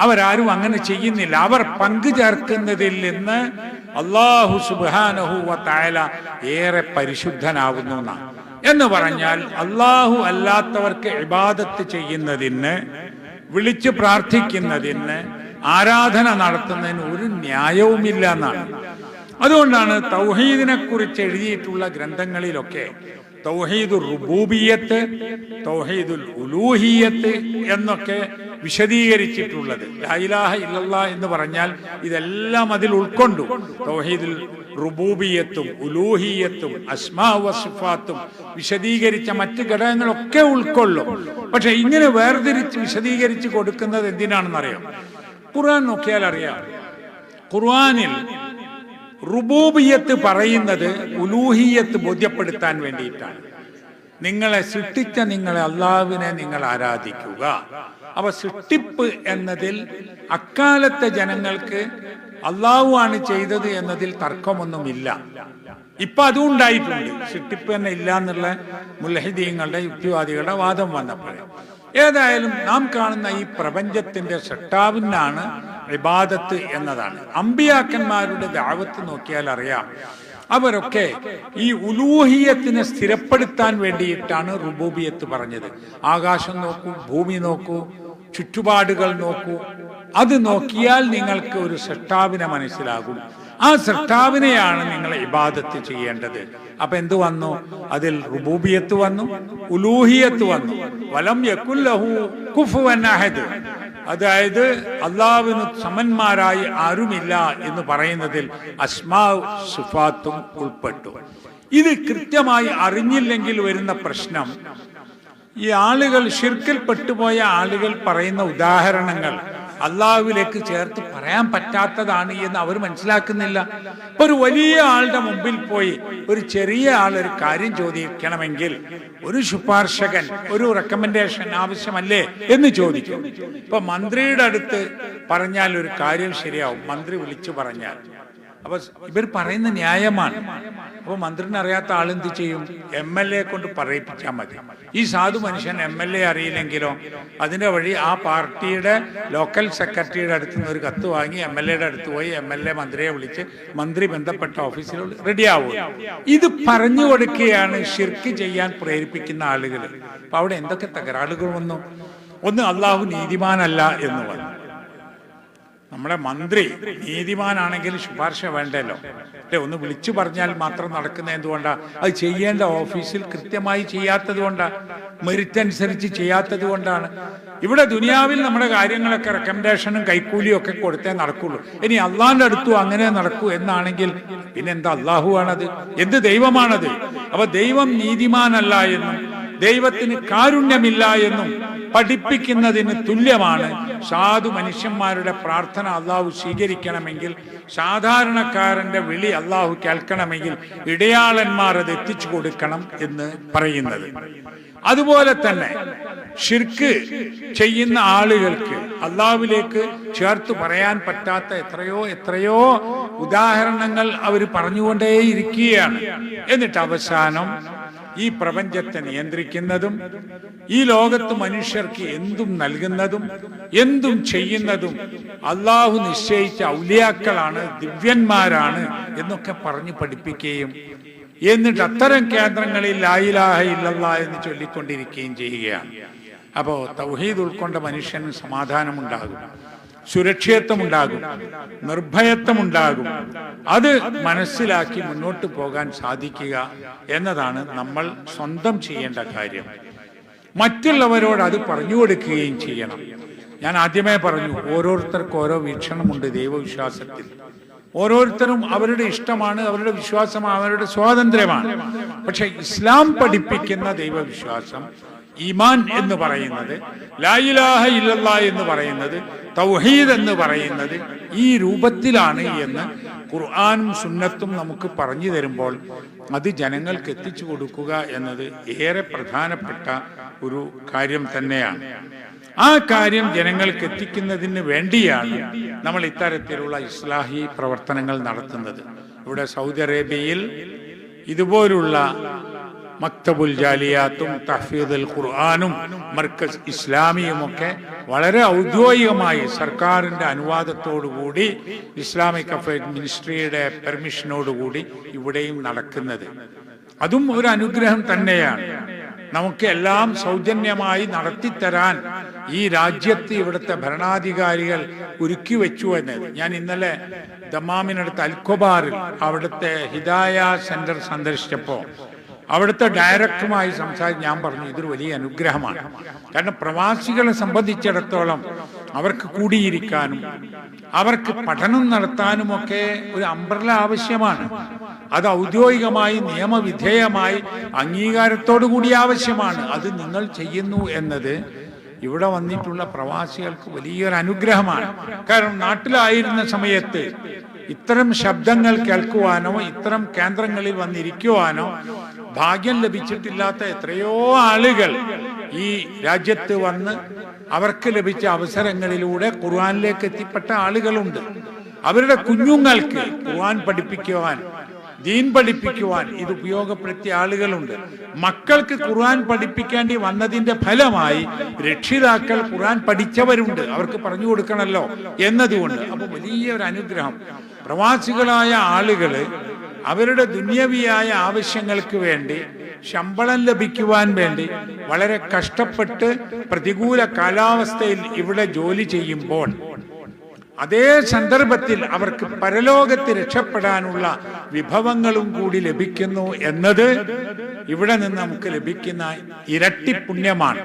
അവരാരും അങ്ങനെ ചെയ്യുന്നില്ല. അവർ പങ്കു ചേർക്കുന്നതിൽ നിന്ന് അല്ലാഹു സുബ്ഹാനഹു വ തആല ഏറെ പരിശുദ്ധനാവുന്നു എന്ന് പറഞ്ഞാൽ, അല്ലാഹു അല്ലാത്തവർക്ക് ഇബാദത്ത് ചെയ്യുന്നതിന്, വിളിച്ചു പ്രാർത്ഥിക്കുന്നതിന്, ആരാധന നടത്തുന്നതിന് ഒരു ന്യായവുമില്ല എന്നാണ്. അതുകൊണ്ടാണ് തൗഹീദിനെ കുറിച്ച് എഴുതിയിട്ടുള്ള ഗ്രന്ഥങ്ങളിലൊക്കെ തൗഹീദുർ റുബൂബിയ്യത്ത്, തൗഹീദുൽ ഉലൂഹിയ്യത്ത് എന്നൊക്കെ വിശദീകരിച്ചിട്ടുള്ളത്. ലാ ഇലാഹ ഇല്ലല്ലാഹ് എന്ന് പറഞ്ഞാൽ ഇതെല്ലാം അതിൽ ഉൾക്കൊണ്ടു. തൗഹീദുൽ റുബൂബിയ്യത്തും ഉലൂഹിയ്യത്തും അസ്മാ വസിഫാത്തും വിശദീകരിച്ച മറ്റ് ഘടകങ്ങളൊക്കെ ഉൾക്കൊള്ളും. പക്ഷെ ഇങ്ങനെ വേർതിരിച്ച് വിശദീകരിച്ച് കൊടുക്കുന്നത് എന്തിനാണെന്നറിയാം? ഖുർആൻ നോക്കിയാൽ അറിയാം. ഖുർആനിൽ റുബൂബിയ്യത്ത് പറയുന്നത് ഉലൂഹിയ്യത്ത് ബോധ്യപ്പെടുത്താൻ വേണ്ടിയിട്ടാണ്. നിങ്ങളെ സൃഷ്ടിച്ച നിങ്ങളെ അള്ളാഹുവിനെ നിങ്ങൾ ആരാധിക്കുക. അപ്പൊ സൃഷ്ടിപ്പ് എന്നതിൽ അക്കാലത്തെ ജനങ്ങൾക്ക് അള്ളാഹു ആണ് ചെയ്തത് എന്നതിൽ തർക്കമൊന്നുമില്ല. ഇപ്പൊ അതും ഉണ്ടായിട്ടുണ്ട്. സൃഷ്ടിപ്പ് തന്നെ ഇല്ല എന്നുള്ള മുൽഹിദീങ്ങളുടെ, യുക്തിവാദികളുടെ വാദം വന്നപ്പോഴേ. ഏതായാലും നാം കാണുന്ന ഈ പ്രപഞ്ചത്തിന്റെ സൃഷ്ടാവിനാണ് ഇബാദത്ത് എന്നതാണ്. അമ്പിയാക്കന്മാരുടെ ദഅവത്ത് നോക്കിയാൽ അറിയാം, അവരൊക്കെ ഈ ഉലൂഹിയത്തിനെ സ്ഥിരപ്പെടുത്താൻ വേണ്ടിയിട്ടാണ് റുബൂബിയത്ത് പറഞ്ഞത്. ആകാശം നോക്കൂ, ഭൂമി നോക്കൂ, ചുറ്റുപാടുകൾ നോക്കൂ, അത് നോക്കിയാൽ നിങ്ങൾക്ക് ഒരു സൃഷ്ടാവിനെ മനസ്സിലാകും. ആ സൃഷ്ടാവിനെയാണ് നിങ്ങൾ ഇബാദത്ത് ചെയ്യേണ്ടത്. അപ്പൊ എന്ത് വന്നു? അതിൽ റുബൂബിയത്ത് വന്നു, ഉലൂഹിയത്ത് വന്നു. വലം യകുൽ ലഹു കുഫുവൻ അഹദ്, അതായത് അള്ളാഹുവിന് സമന്മാരായി ആരുമില്ല എന്ന് പറയുന്നതിൽ അസ്മാ സിഫാത്തും ഉൾപ്പെട്ടു. ഇത് കൃത്യമായി അറിഞ്ഞില്ലെങ്കിൽ വരുന്ന പ്രശ്നം, ഈ ആളുകൾ ശിർക്കിൽ പെട്ടുപോയ ആളുകൾ പറയുന്ന ഉദാഹരണങ്ങൾ അള്ളാഹുവിലേക്ക് ചേർത്ത് പറയാൻ പറ്റാത്തതാണ് എന്ന് അവർ മനസ്സിലാക്കുന്നില്ല. ഇപ്പൊ ഒരു വലിയ ആളുടെ മുമ്പിൽ പോയി ഒരു ചെറിയ ആൾ ഒരു കാര്യം ചോദിക്കണമെങ്കിൽ ഒരു ശുപാർശകൻ, ഒരു റെക്കമെൻഡേഷൻ ആവശ്യമല്ലേ എന്ന് ചോദിക്കും. ഇപ്പൊ മന്ത്രിയുടെ അടുത്ത് പറഞ്ഞാൽ ഒരു കാര്യം ശരിയാവും, മന്ത്രി വിളിച്ചു പറഞ്ഞാൽ. അപ്പൊ ഇവർ പറയുന്ന ന്യായമാണ്. അപ്പൊ മന്ത്രിനെ അറിയാത്ത ആളെന്ത് ചെയ്യും? MLA കൊണ്ട് പറയിപ്പിച്ചാൽ മതി. ഈ സാധു മനുഷ്യൻ MLA അറിയില്ലെങ്കിലോ അതിന്റെ വഴി ആ പാർട്ടിയുടെ ലോക്കൽ സെക്രട്ടറിയുടെ അടുത്ത് നിന്ന് ഒരു കത്ത് വാങ്ങി MLAയുടെ അടുത്ത് പോയി MLA മന്ത്രിയെ വിളിച്ച് മന്ത്രി ബന്ധപ്പെട്ട ഓഫീസിൽ റെഡിയാവും. ഇത് പറഞ്ഞു കൊടുക്കുകയാണ് ശിർക്ക് ചെയ്യാൻ പ്രേരിപ്പിക്കുന്ന ആളുകൾ. അപ്പൊ അവിടെ എന്തൊക്കെ തകരാറുകൾ വന്നു? ഒന്ന്, അള്ളാഹു നീതിമാനല്ല എന്ന് പറഞ്ഞു. നമ്മുടെ മന്ത്രി നീതിമാനാണെങ്കിൽ ശുപാർശ വേണ്ടല്ലോ അല്ലെ? ഒന്ന് വിളിച്ചു പറഞ്ഞാൽ മാത്രം നടക്കുന്ന എന്തുകൊണ്ടാ? അത് ചെയ്യേണ്ട ഓഫീസിൽ കൃത്യമായി ചെയ്യാത്തത് കൊണ്ടാണ്, മെറിറ്റ് അനുസരിച്ച് ചെയ്യാത്തത് കൊണ്ടാണ്. ഇവിടെ ദുനിയാവിൽ നമ്മുടെ കാര്യങ്ങളൊക്കെ റെക്കമെൻഡേഷനും കൈക്കൂലിയും ഒക്കെ കൊടുത്തേ നടക്കുള്ളൂ. ഇനി അള്ളാഹിന്റെ അടുത്തും അങ്ങനെ നടക്കൂ എന്നാണെങ്കിൽ പിന്നെ എന്താ അള്ളാഹു ആണത്? എന്ത് ദൈവമാണത്? അപ്പൊ ദൈവം നീതിമാനല്ല എന്നും ദൈവത്തിന് കാരുണ്യമില്ല എന്നും പഠിപ്പിക്കുന്നതിന് തുല്യമാണ് സാധു മനുഷ്യന്മാരുടെ പ്രാർത്ഥന അള്ളാഹു സ്വീകരിക്കണമെങ്കിൽ, സാധാരണക്കാരന്റെ വിളി അള്ളാഹു കേൾക്കണമെങ്കിൽ ഇടയാളന്മാർ അത് എത്തിച്ചു കൊടുക്കണം എന്ന് പറയുന്നത്. അതുപോലെ തന്നെ ശിർക്ക് ചെയ്യുന്ന ആളുകൾക്ക് അള്ളാഹുവിലേക്ക് ചേർത്ത് പറയാൻ പറ്റാത്ത എത്രയോ ഉദാഹരണങ്ങൾ അവർ പറഞ്ഞുകൊണ്ടേയിരിക്കുകയാണ്. എന്നിട്ട് അവസാനം ഈ പ്രപഞ്ചത്തെ നിയന്ത്രിക്കുന്നതും ഈ ലോകത്ത് മനുഷ്യർക്ക് എന്തും നൽകുന്നതും എന്തും ചെയ്യുന്നതും അള്ളാഹു നിശ്ചയിച്ച ഔലിയാക്കളാണ്, ദിവ്യന്മാരാണ് എന്നൊക്കെ പറഞ്ഞു പഠിപ്പിക്കുകയും എന്നിട്ട് അത്തരം കേന്ദ്രങ്ങളിൽ ലാ ഇലാഹ ഇല്ലല്ലാഹ് എന്ന് ചൊല്ലിക്കൊണ്ടിരിക്കുകയും ചെയ്യുകയാണ്. അപ്പോ തൗഹീദ് ഉൾക്കൊണ്ട മനുഷ്യന് സമാധാനമുണ്ടാകും, സുരക്ഷിതത്വമുണ്ടാകും, നിർഭയത്വമുണ്ടാകും. അത് മനസ്സിലാക്കി മുന്നോട്ട് പോകാൻ സാധിക്കുക എന്നതാണ് നമ്മൾ സ്വന്തം ചെയ്യേണ്ട കാര്യം. മറ്റുള്ളവരോട് അത് പറഞ്ഞു കൊടുക്കുകയും ചെയ്യണം. ഞാൻ ആദ്യമേ പറഞ്ഞു, ഓരോരുത്തർക്കും ഓരോ വീക്ഷണമുണ്ട് ദൈവവിശ്വാസത്തിൽ. ഓരോരുത്തരും അവരുടെ ഇഷ്ടമാണ്, അവരുടെ വിശ്വാസമാണ്, അവരുടെ സ്വാതന്ത്ര്യമാണ്. പക്ഷെ ഇസ്ലാം പഠിപ്പിക്കുന്ന ദൈവവിശ്വാസം, ഈമാൻ എന്ന് പറയുന്നത്, ലാ ഇലാഹ ഇല്ലല്ലാഹ് എന്ന് പറയുന്നത്, തൗഹീദ് എന്ന് പറയുന്നത് ഈ രൂപത്തിലാണ് എന്ന് ഖുർആനും സുന്നത്തും നമുക്ക് പറഞ്ഞു തരുമ്പോൾ അത് ജനങ്ങൾക്ക് എത്തിച്ചു കൊടുക്കുക എന്നത് ഏറെ പ്രധാനപ്പെട്ട ഒരു കാര്യം തന്നെയാണ്. ആ കാര്യം ജനങ്ങൾക്ക് എത്തിക്കുന്നതിന് വേണ്ടിയാണ് നമ്മൾ ഇത്തരത്തിലുള്ള ഇസ്ലാഹി പ്രവർത്തനങ്ങൾ നടത്തുന്നത്. ഇവിടെ സൗദി അറേബ്യയിൽ ഇതുപോലുള്ള മക്തബുൽ ജാലിയാത്തും തഹ്ഫീദുൽ ഖുർആനും മർക്കസ് ഇസ്ലാമിയുമൊക്കെ വളരെ ഔദ്യോഗികമായി സർക്കാരിന്റെ അനുവാദത്തോടുകൂടി ഇസ്ലാമിക് അഫയേഴ്സ് മിനിസ്ട്രിയുടെ പെർമിഷനോടുകൂടി ഇവിടെയും നടക്കുന്നത്. അതും ഒരു അനുഗ്രഹം തന്നെയാണ്. നമുക്ക് എല്ലാം സൗജന്യമായി നടത്തിത്തരാൻ ഈ രാജ്യത്ത് ഇവിടുത്തെ ഭരണാധികാരികൾ ഒരുക്കി വെച്ചു എന്നത്. ഞാൻ ഇന്നലെ ദമാമിനടുത്ത് അൽഖുബാറിൽ അവിടുത്തെ ഹിദായ സെന്റർ സന്ദർശിച്ചപ്പോൾ അവിടുത്തെ ഡയറക്ടറുമായി സംസാരിച്ച് ഞാൻ പറഞ്ഞു, ഇതൊരു വലിയ അനുഗ്രഹമാണ്. കാരണം പ്രവാസികളെ സംബന്ധിച്ചിടത്തോളം അവർക്ക് കൂടിയിരിക്കാനും അവർക്ക് പഠനം നടത്താനുമൊക്കെ ഒരു അംബ്രല ആവശ്യമാണ്. അത് ഔദ്യോഗികമായി നിയമവിധേയമായി അംഗീകാരത്തോടു കൂടി ആവശ്യമാണ്. അത് നിങ്ങൾ ചെയ്യുന്നു എന്നത് ഇവിടെ വന്നിട്ടുള്ള പ്രവാസികൾക്ക് വലിയൊരു അനുഗ്രഹമാണ്. കാരണം നാട്ടിലായിരുന്ന സമയത്ത് ഇത്തരം ശബ്ദങ്ങൾ കേൾക്കുവാനോ ഇത്തരം കേന്ദ്രങ്ങളിൽ വന്നിരിക്കുവാനോ ഭാഗ്യം ലഭിച്ചിട്ടില്ലാത്ത എത്രയോ ആളുകൾ ഈ രാജ്യത്ത് വന്ന് അവർക്ക് ലഭിച്ച അവസരങ്ങളിലൂടെ ഖുർആനിലേക്ക് എത്തിപ്പെട്ട ആളുകളുണ്ട്. അവരുടെ കുഞ്ഞുങ്ങൾക്ക് ഖുർആൻ പഠിപ്പിക്കുവാൻ, ദീൻ പഠിപ്പിക്കുവാൻ ഇത് ഉപയോഗപ്പെടുത്തിയ ആളുകളുണ്ട്. മക്കൾക്ക് ഖുർആൻ പഠിപ്പിക്കേണ്ടി വന്നതിന്റെ ഫലമായി രക്ഷിതാക്കൾ ഖുർആൻ പഠിച്ചവരുണ്ട്. അവർക്ക് പറഞ്ഞു കൊടുക്കണമല്ലോ എന്നതുകൊണ്ട്. അപ്പൊ വലിയൊരു അനുഗ്രഹം. പ്രവാസികളായ ആളുകള് അവരുടെ ദുന്യവിയായ ആവശ്യങ്ങൾക്ക് വേണ്ടി, ശമ്പളം ലഭിക്കുവാൻ വേണ്ടി വളരെ കഷ്ടപ്പെട്ട് പ്രതികൂല കാലാവസ്ഥയിൽ ഇവിടെ ജോലി ചെയ്യുമ്പോൾ അതേ സന്ദർഭത്തിൽ അവർക്ക് പരലോകത്ത് രക്ഷപ്പെടാനുള്ള വിഭവങ്ങളും കൂടി ലഭിക്കുന്നു എന്നത് ഇവിടെ നിന്ന് നമുക്ക് ലഭിക്കുന്ന ഇരട്ടി പുണ്യമാണ്.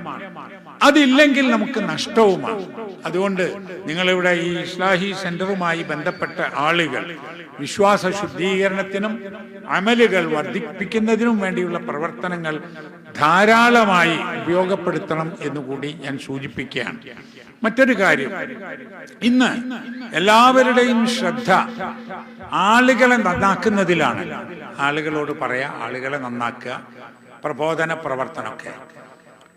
അതില്ലെങ്കിൽ നമുക്ക് നഷ്ടവുമാണ്. അതുകൊണ്ട് നിങ്ങളിവിടെ ഈ ഇസ്ലാഹി സെന്ററുമായി ബന്ധപ്പെട്ട ആളുകൾ വിശ്വാസ ശുദ്ധീകരണത്തിനും അമലുകൾ വർദ്ധിപ്പിക്കുന്നതിനും വേണ്ടിയുള്ള പ്രവർത്തനങ്ങൾ ധാരാളമായി ഉപയോഗപ്പെടുത്തണം എന്നുകൂടി ഞാൻ സൂചിപ്പിക്കുകയാണ്. മറ്റൊരു കാര്യം, ഇന്ന് എല്ലാവരുടെയും ശ്രദ്ധ ആളുകളെ നന്നാക്കുന്നതിലാണ്. ആളുകളോട് പറയാ, ആളുകളെ നന്നാക്കുക, പ്രബോധന പ്രവർത്തനമൊക്കെ.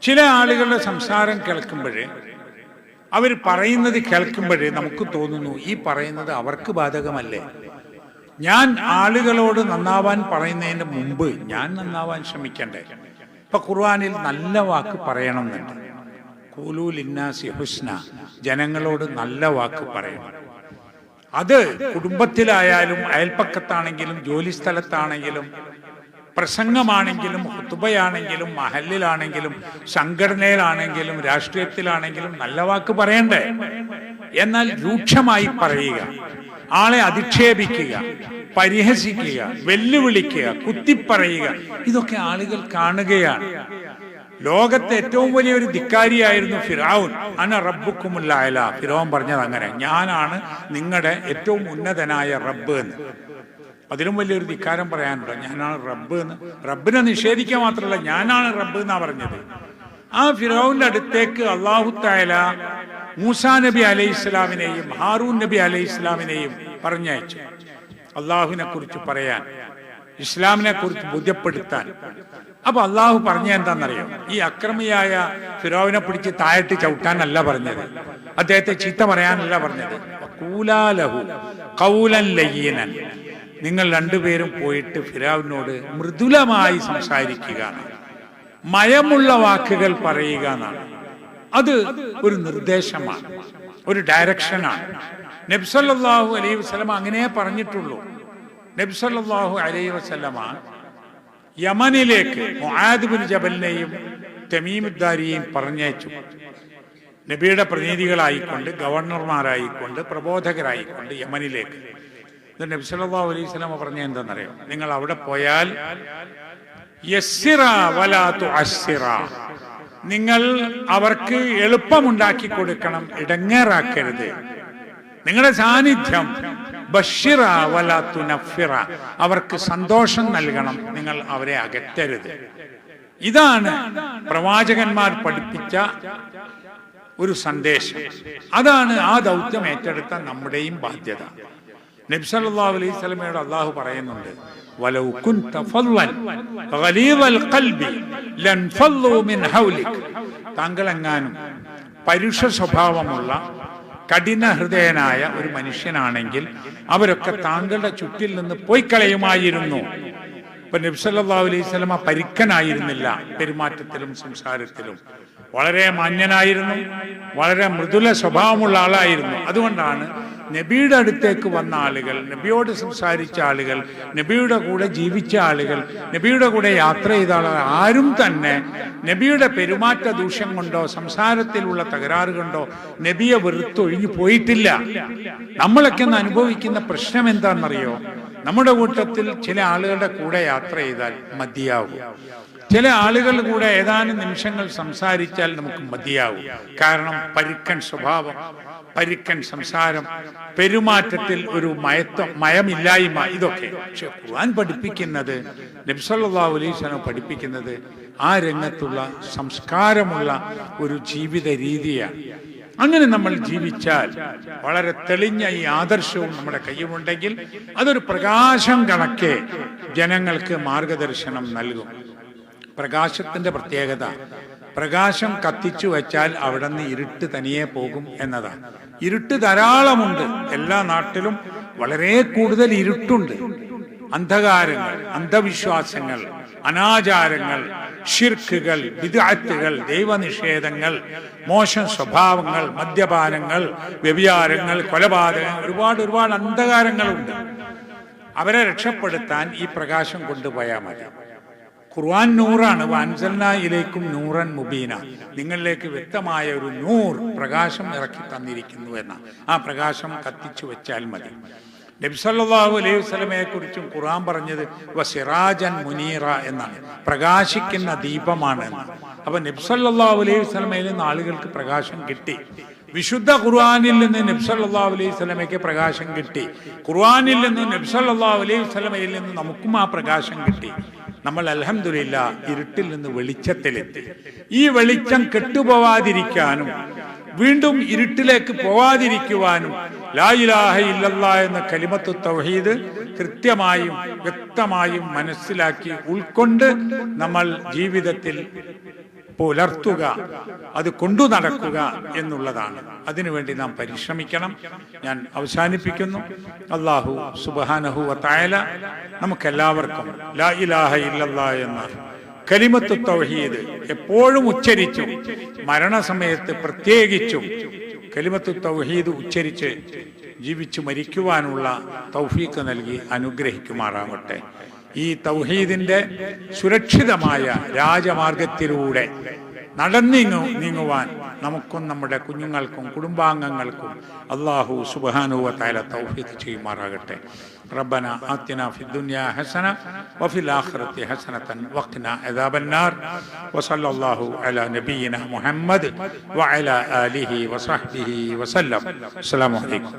ചില ആളുകളുടെ സംസാരം കേൾക്കുമ്പോഴേ, അവർ പറയുന്നത് കേൾക്കുമ്പോഴേ നമുക്ക് തോന്നുന്നു ഈ പറയുന്നത് അവർക്ക് ബാധകമല്ലേ. ഞാൻ ആളുകളോട് നന്നാവാൻ പറയുന്നതിന് മുമ്പ് ഞാൻ നന്നാവാൻ ശ്രമിക്കണ്ടേ? ഇപ്പൊ ഖുർആനിൽ നല്ല വാക്ക് പറയണം എന്നുണ്ട്. ഖൂലൂ ലിന്നാസി ഹുസ്ന, ജനങ്ങളോട് നല്ല വാക്ക് പറയണം. അത് കുടുംബത്തിലായാലും അയൽപ്പക്കത്താണെങ്കിലും ജോലി സ്ഥലത്താണെങ്കിലും പ്രസംഗമാണെങ്കിലും ഖുതുബയാണെങ്കിലും മഹല്ലിലാണെങ്കിലും സംഘടനയിലാണെങ്കിലും രാഷ്ട്രീയത്തിലാണെങ്കിലും നല്ല വാക്ക് പറയണ്ടേ? എന്നാൽ രൂക്ഷമായി പറയുക, ആളെ അധിക്ഷേപിക്കുക, പരിഹസിക്കുക, വെല്ലുവിളിക്കുക, കുത്തിപ്പറയുക, ഇതൊക്കെ ആളുകൾ കാണുകയാണ്. ലോകത്തെ ഏറ്റവും വലിയൊരു ധിക്കാരിയായിരുന്നു ഫിറഔൻ. അന റബ്ബുക്കുമുൽ അഅല. ഫിറഔൻ പറഞ്ഞത് അങ്ങനെ, ഞാനാണ് നിങ്ങളുടെ ഏറ്റവും ഉന്നതനായ റബ്ബ് എന്ന്. അതിലും വലിയൊരു ധിക്കാരം പറയാനുണ്ടോ? ഞാനാണ് റബ്ബ് എന്ന്. റബ്ബിനെ നിഷേധിക്കുക മാത്രമല്ല, ഞാനാണ് റബ്ബ് എന്നാ പറഞ്ഞത്. ആ ഫിറഔന്റെ അടുത്തേക്ക് അല്ലാഹു തആല മൂസാ നബി അലൈഹി ഇസ്ലാമിനെയും ഹാറൂൻ നബി അലൈഹി ഇസ്ലാമിനെയും പറഞ്ഞയച്ചു, അള്ളാഹുവിനെ കുറിച്ച് പറയാൻ, ഇസ്ലാമിനെ കുറിച്ച് ബോധ്യപ്പെടുത്താൻ. അപ്പൊ അള്ളാഹു പറഞ്ഞ എന്താണെന്നറിയോ? ഈ അക്രമിയായ ഫിറഔനെ പിടിച്ച് താഴത്ത് ചവിട്ടാനല്ല പറഞ്ഞത്, അദ്ദേഹത്തെ ചീത്ത പറയാനല്ല പറഞ്ഞത്. ഖൂലാ ലഹു ഖൗലൻ ലയ്യിനൻ. നിങ്ങൾ രണ്ടുപേരും പോയിട്ട് ഫിറഔനോട് മൃദുലമായി സംസാരിക്കുക, മയമുള്ള വാക്കുകൾ പറയുക എന്നാണ്. അത് ഒരു നിർദ്ദേശമാണ്, ഒരു ഡയറക്ഷനാണ്. നബി സല്ലല്ലാഹു അലൈഹി വസല്ലമ അങ്ങനെ പറഞ്ഞിട്ടുള്ളൂ. നബി സല്ലല്ലാഹു അലൈഹി വസല്ലമ യമനിലേക്ക് മുആദ് ബിൻ ജബലിനെയും തമീം ഉദ്ദാരിയെയും പറഞ്ഞയച്ചു. നബിയുടെ പ്രതിനിധികളായിക്കൊണ്ട്, ഗവർണർമാരായിക്കൊണ്ട്, പ്രബോധകരായിക്കൊണ്ട് യമനിലേക്ക്. നബി സല്ലല്ലാഹു അലൈഹി വസല്ലമ പറഞ്ഞ എന്താണെന്നറിയോ? നിങ്ങൾ അവിടെ പോയാൽ യസ്സിറ വലാ തുഅസ്സിറ, നിങ്ങൾ അവർക്ക് എളുപ്പമുണ്ടാക്കി കൊടുക്കണം, ഇടങ്ങേറാക്കരുത്. നിങ്ങളുടെ സാന്നിധ്യം ബശ്ശിറ വലാ തുനഫിറ, അവർക്ക് സന്തോഷം നൽകണം, നിങ്ങൾ അവരെ അകറ്റരുത്. ഇതാണ് പ്രവാചകന്മാർ പഠിപ്പിച്ച ഒരു സന്ദേശം. അതാണ് ആ ദൗത്യം ഏറ്റെടുത്ത നമ്മുടെയും ബാധ്യത. നബി സല്ലല്ലാഹു അലൈഹി വസല്ലമയോട് അല്ലാഹു പറയുന്നുണ്ട്, വലൗ കുൻത ഫളൻ ഗലീദൽ ഖൽബി ലൻഫളു മിൻ ഹൗലിക്. താങ്കൾ എങ്ങാനും പരുഷ സ്വഭാവമുള്ള കഠിന ഹൃദയനായ ഒരു മനുഷ്യനാണെങ്കിൽ അവരൊക്കെ താങ്കളുടെ ചുറ്റിൽ നിന്ന് പോയി കളയുമായിരുന്നു. ഇപ്പൊ നബി സല്ലല്ലാഹു അലൈഹി വസല്ലമ പരിക്കനായിരുന്നില്ല, പെരുമാറ്റത്തിലും സംസാരത്തിലും വളരെ മാന്യനായിരുന്നു, വളരെ മൃദുല സ്വഭാവമുള്ള ആളായിരുന്നു. അതുകൊണ്ടാണ് നബിയുടെ അടുത്തേക്ക് വന്ന ആളുകൾ, നബിയോട് സംസാരിച്ച ആളുകൾ, നബിയുടെ കൂടെ ജീവിച്ച ആളുകൾ, നബിയുടെ കൂടെ യാത്ര ചെയ്ത ആളുകൾ ആരും തന്നെ നബിയുടെ പെരുമാറ്റ ദൂഷ്യം കൊണ്ടോ സംസാരത്തിലുള്ള തകരാറ് കൊണ്ടോ നബിയെ വെറുത്തൊഴിഞ്ഞു പോയിട്ടില്ല. നമ്മളൊക്കെ ഒന്ന് അനുഭവിക്കുന്ന പ്രശ്നം എന്താണെന്നറിയോ? നമ്മുടെ കൂട്ടത്തിൽ ചില ആളുകളുടെ കൂടെ യാത്ര ചെയ്താൽ മതിയാവും, ചില ആളുകളുടെ കൂടെ ഏതാനും നിമിഷങ്ങൾ സംസാരിച്ചാൽ നമുക്ക് മതിയാവും. കാരണം പരുക്കൻ സ്വഭാവം, പരുക്കൻ സംസാരം, പെരുമാറ്റത്തിൽ ഒരു മയമില്ലായ്മ, ഇതൊക്കെ. പക്ഷെ ഖുർആൻ പഠിപ്പിക്കുന്നത്, നബി സല്ലല്ലാഹു അലൈഹി വസല്ലം പഠിപ്പിക്കുന്നത് ആ രംഗത്തുള്ള സംസ്കാരമുള്ള ഒരു ജീവിത രീതിയാണ്. അങ്ങനെ നമ്മൾ ജീവിച്ചാൽ, വളരെ തെളിഞ്ഞ ഈ ആദർശവും നമ്മുടെ കയ്യിലുണ്ടെങ്കിൽ, അതൊരു പ്രകാശം കണക്കെ ജനങ്ങൾക്ക് മാർഗദർശനം നൽകും. പ്രകാശത്തിന്റെ പ്രത്യേകത, പ്രകാശം കത്തിച്ചു വെച്ചാൽ അവിടെ നിന്ന് ഇരുട്ട് തനിയെ പോകും എന്നതാണ്. ഇരുട്ട് ധാരാളമുണ്ട്, എല്ലാ നാട്ടിലും വളരെ കൂടുതൽ ഇരുട്ടുണ്ട്. അന്ധകാരങ്ങൾ, അന്ധവിശ്വാസങ്ങൾ, അനാചാരങ്ങൾ, ശിർക്കുകൾ, ബിദ്അത്തുകൾ, ദൈവനിഷേധങ്ങൾ, മോശം സ്വഭാവങ്ങൾ, മദ്യപാനങ്ങൾ, വ്യഭിചാരങ്ങൾ, കൊലപാതകങ്ങൾ, ഒരുപാട് അന്ധകാരങ്ങളുണ്ട്. അവരെ രക്ഷപ്പെടുത്താൻ ഈ പ്രകാശം കൊണ്ടുപോയാൽ മതി. ഖുർആൻ നൂറാണ്. വഅൻസൽനാ ഇലൈക്കും നൂറൻ മുബീന, നിങ്ങളിലേക്ക് വ്യക്തമായ ഒരു നൂർ, പ്രകാശം ഇറക്കി തന്നിരിക്കുന്നു എന്ന ആ പ്രകാശം കത്തിച്ചു വെച്ചാൽ മതി. നബി സല്ലല്ലാഹു അലൈഹി വസല്ലമയെ കുറിച്ചും ഖുർആൻ പറഞ്ഞത് വസിറാജൻ മുനീറ എന്നാണ്, പ്രകാശിക്കുന്ന ദീപമാണ് എന്ന്. അപ്പൊ നബി സല്ലല്ലാഹു അലൈഹി വസല്ലമയിൽ നിന്ന് ആളുകൾക്ക് പ്രകാശം കിട്ടി. വിശുദ്ധ ഖുർആനിൽ നിന്ന് നബി സല്ലല്ലാഹു അലൈഹി വസല്ലമയ്ക്ക് പ്രകാശം കിട്ടി. ഖുർആനിൽ നിന്ന് നബി സല്ലല്ലാഹു അലൈഹി വസല്ലമയിൽ നിന്ന് നമുക്കും ആ പ്രകാശം കിട്ടി. നമ്മൾ അൽഹംദുലില്ലാഹ് ഇരുട്ടിൽ നിന്ന് വെളിച്ചത്തിലെത്തി. ഈ വെളിച്ചം കെട്ടുപോവാതിരിക്കാനും വീണ്ടും ഇരുട്ടിലേക്ക് പോവാതിരിക്കുവാനും ലാ ഇലാഹ ഇല്ലല്ലാഹ് എന്ന കലിമത്തു തൗഹീദ് കൃത്യമായും വ്യക്തമായും മനസ്സിലാക്കി ഉൾക്കൊണ്ട് നമ്മൾ ജീവിതത്തിൽ പുലർത്തുക, അത് കൊണ്ടു നടക്കുക എന്നുള്ളതാണ്. അതിനുവേണ്ടി നാം പരിശ്രമിക്കണം. ഞാൻ അവസാനിപ്പിക്കുന്നു. അല്ലാഹു സുബ്ഹാനഹു വ തആല നമുക്കെല്ലാവർക്കും ലാ ഇലാഹ ഇല്ലല്ലാഹ് എന്ന കലിമത്തു തൗഹീദ് എപ്പോഴും ഉച്ചരിച്ചും മരണസമയത്ത് പ്രത്യേകിച്ചും കലിമത്തു തൗഹീദ് ഉച്ചരിച്ച് ജീവിച്ചു മരിക്കുവാനുള്ള തൗഫീഖ് നൽകി അനുഗ്രഹിക്കുമാറാവട്ടെ. ഈ തൗഹീദിന്റെ സുരക്ഷിതമായ രാജമാർഗത്തിലൂടെ നീങ്ങുവാൻ നമുക്കും നമ്മുടെ കുഞ്ഞുങ്ങൾക്കും കുടുംബാംഗങ്ങൾക്കും അല്ലാഹു സുബ്ഹാനഹു വ തആല തൗഫീഖ് ചെയ്യുമാറാകട്ടെ. റബ്ബനാ ആതിനാ ഫിദ്ദുനിയാ ഹസന വഫിൽ ആഖിറതി ഹസനതൻ വഖിനാ അദാബന്നാർ വസല്ലല്ലാഹു അലാ നബിയിനാ മുഹമ്മദ് വഅലാ ആലിഹി വസഹ്ബിഹി വസല്ലം. അസ്സലാമു അലൈക്കും.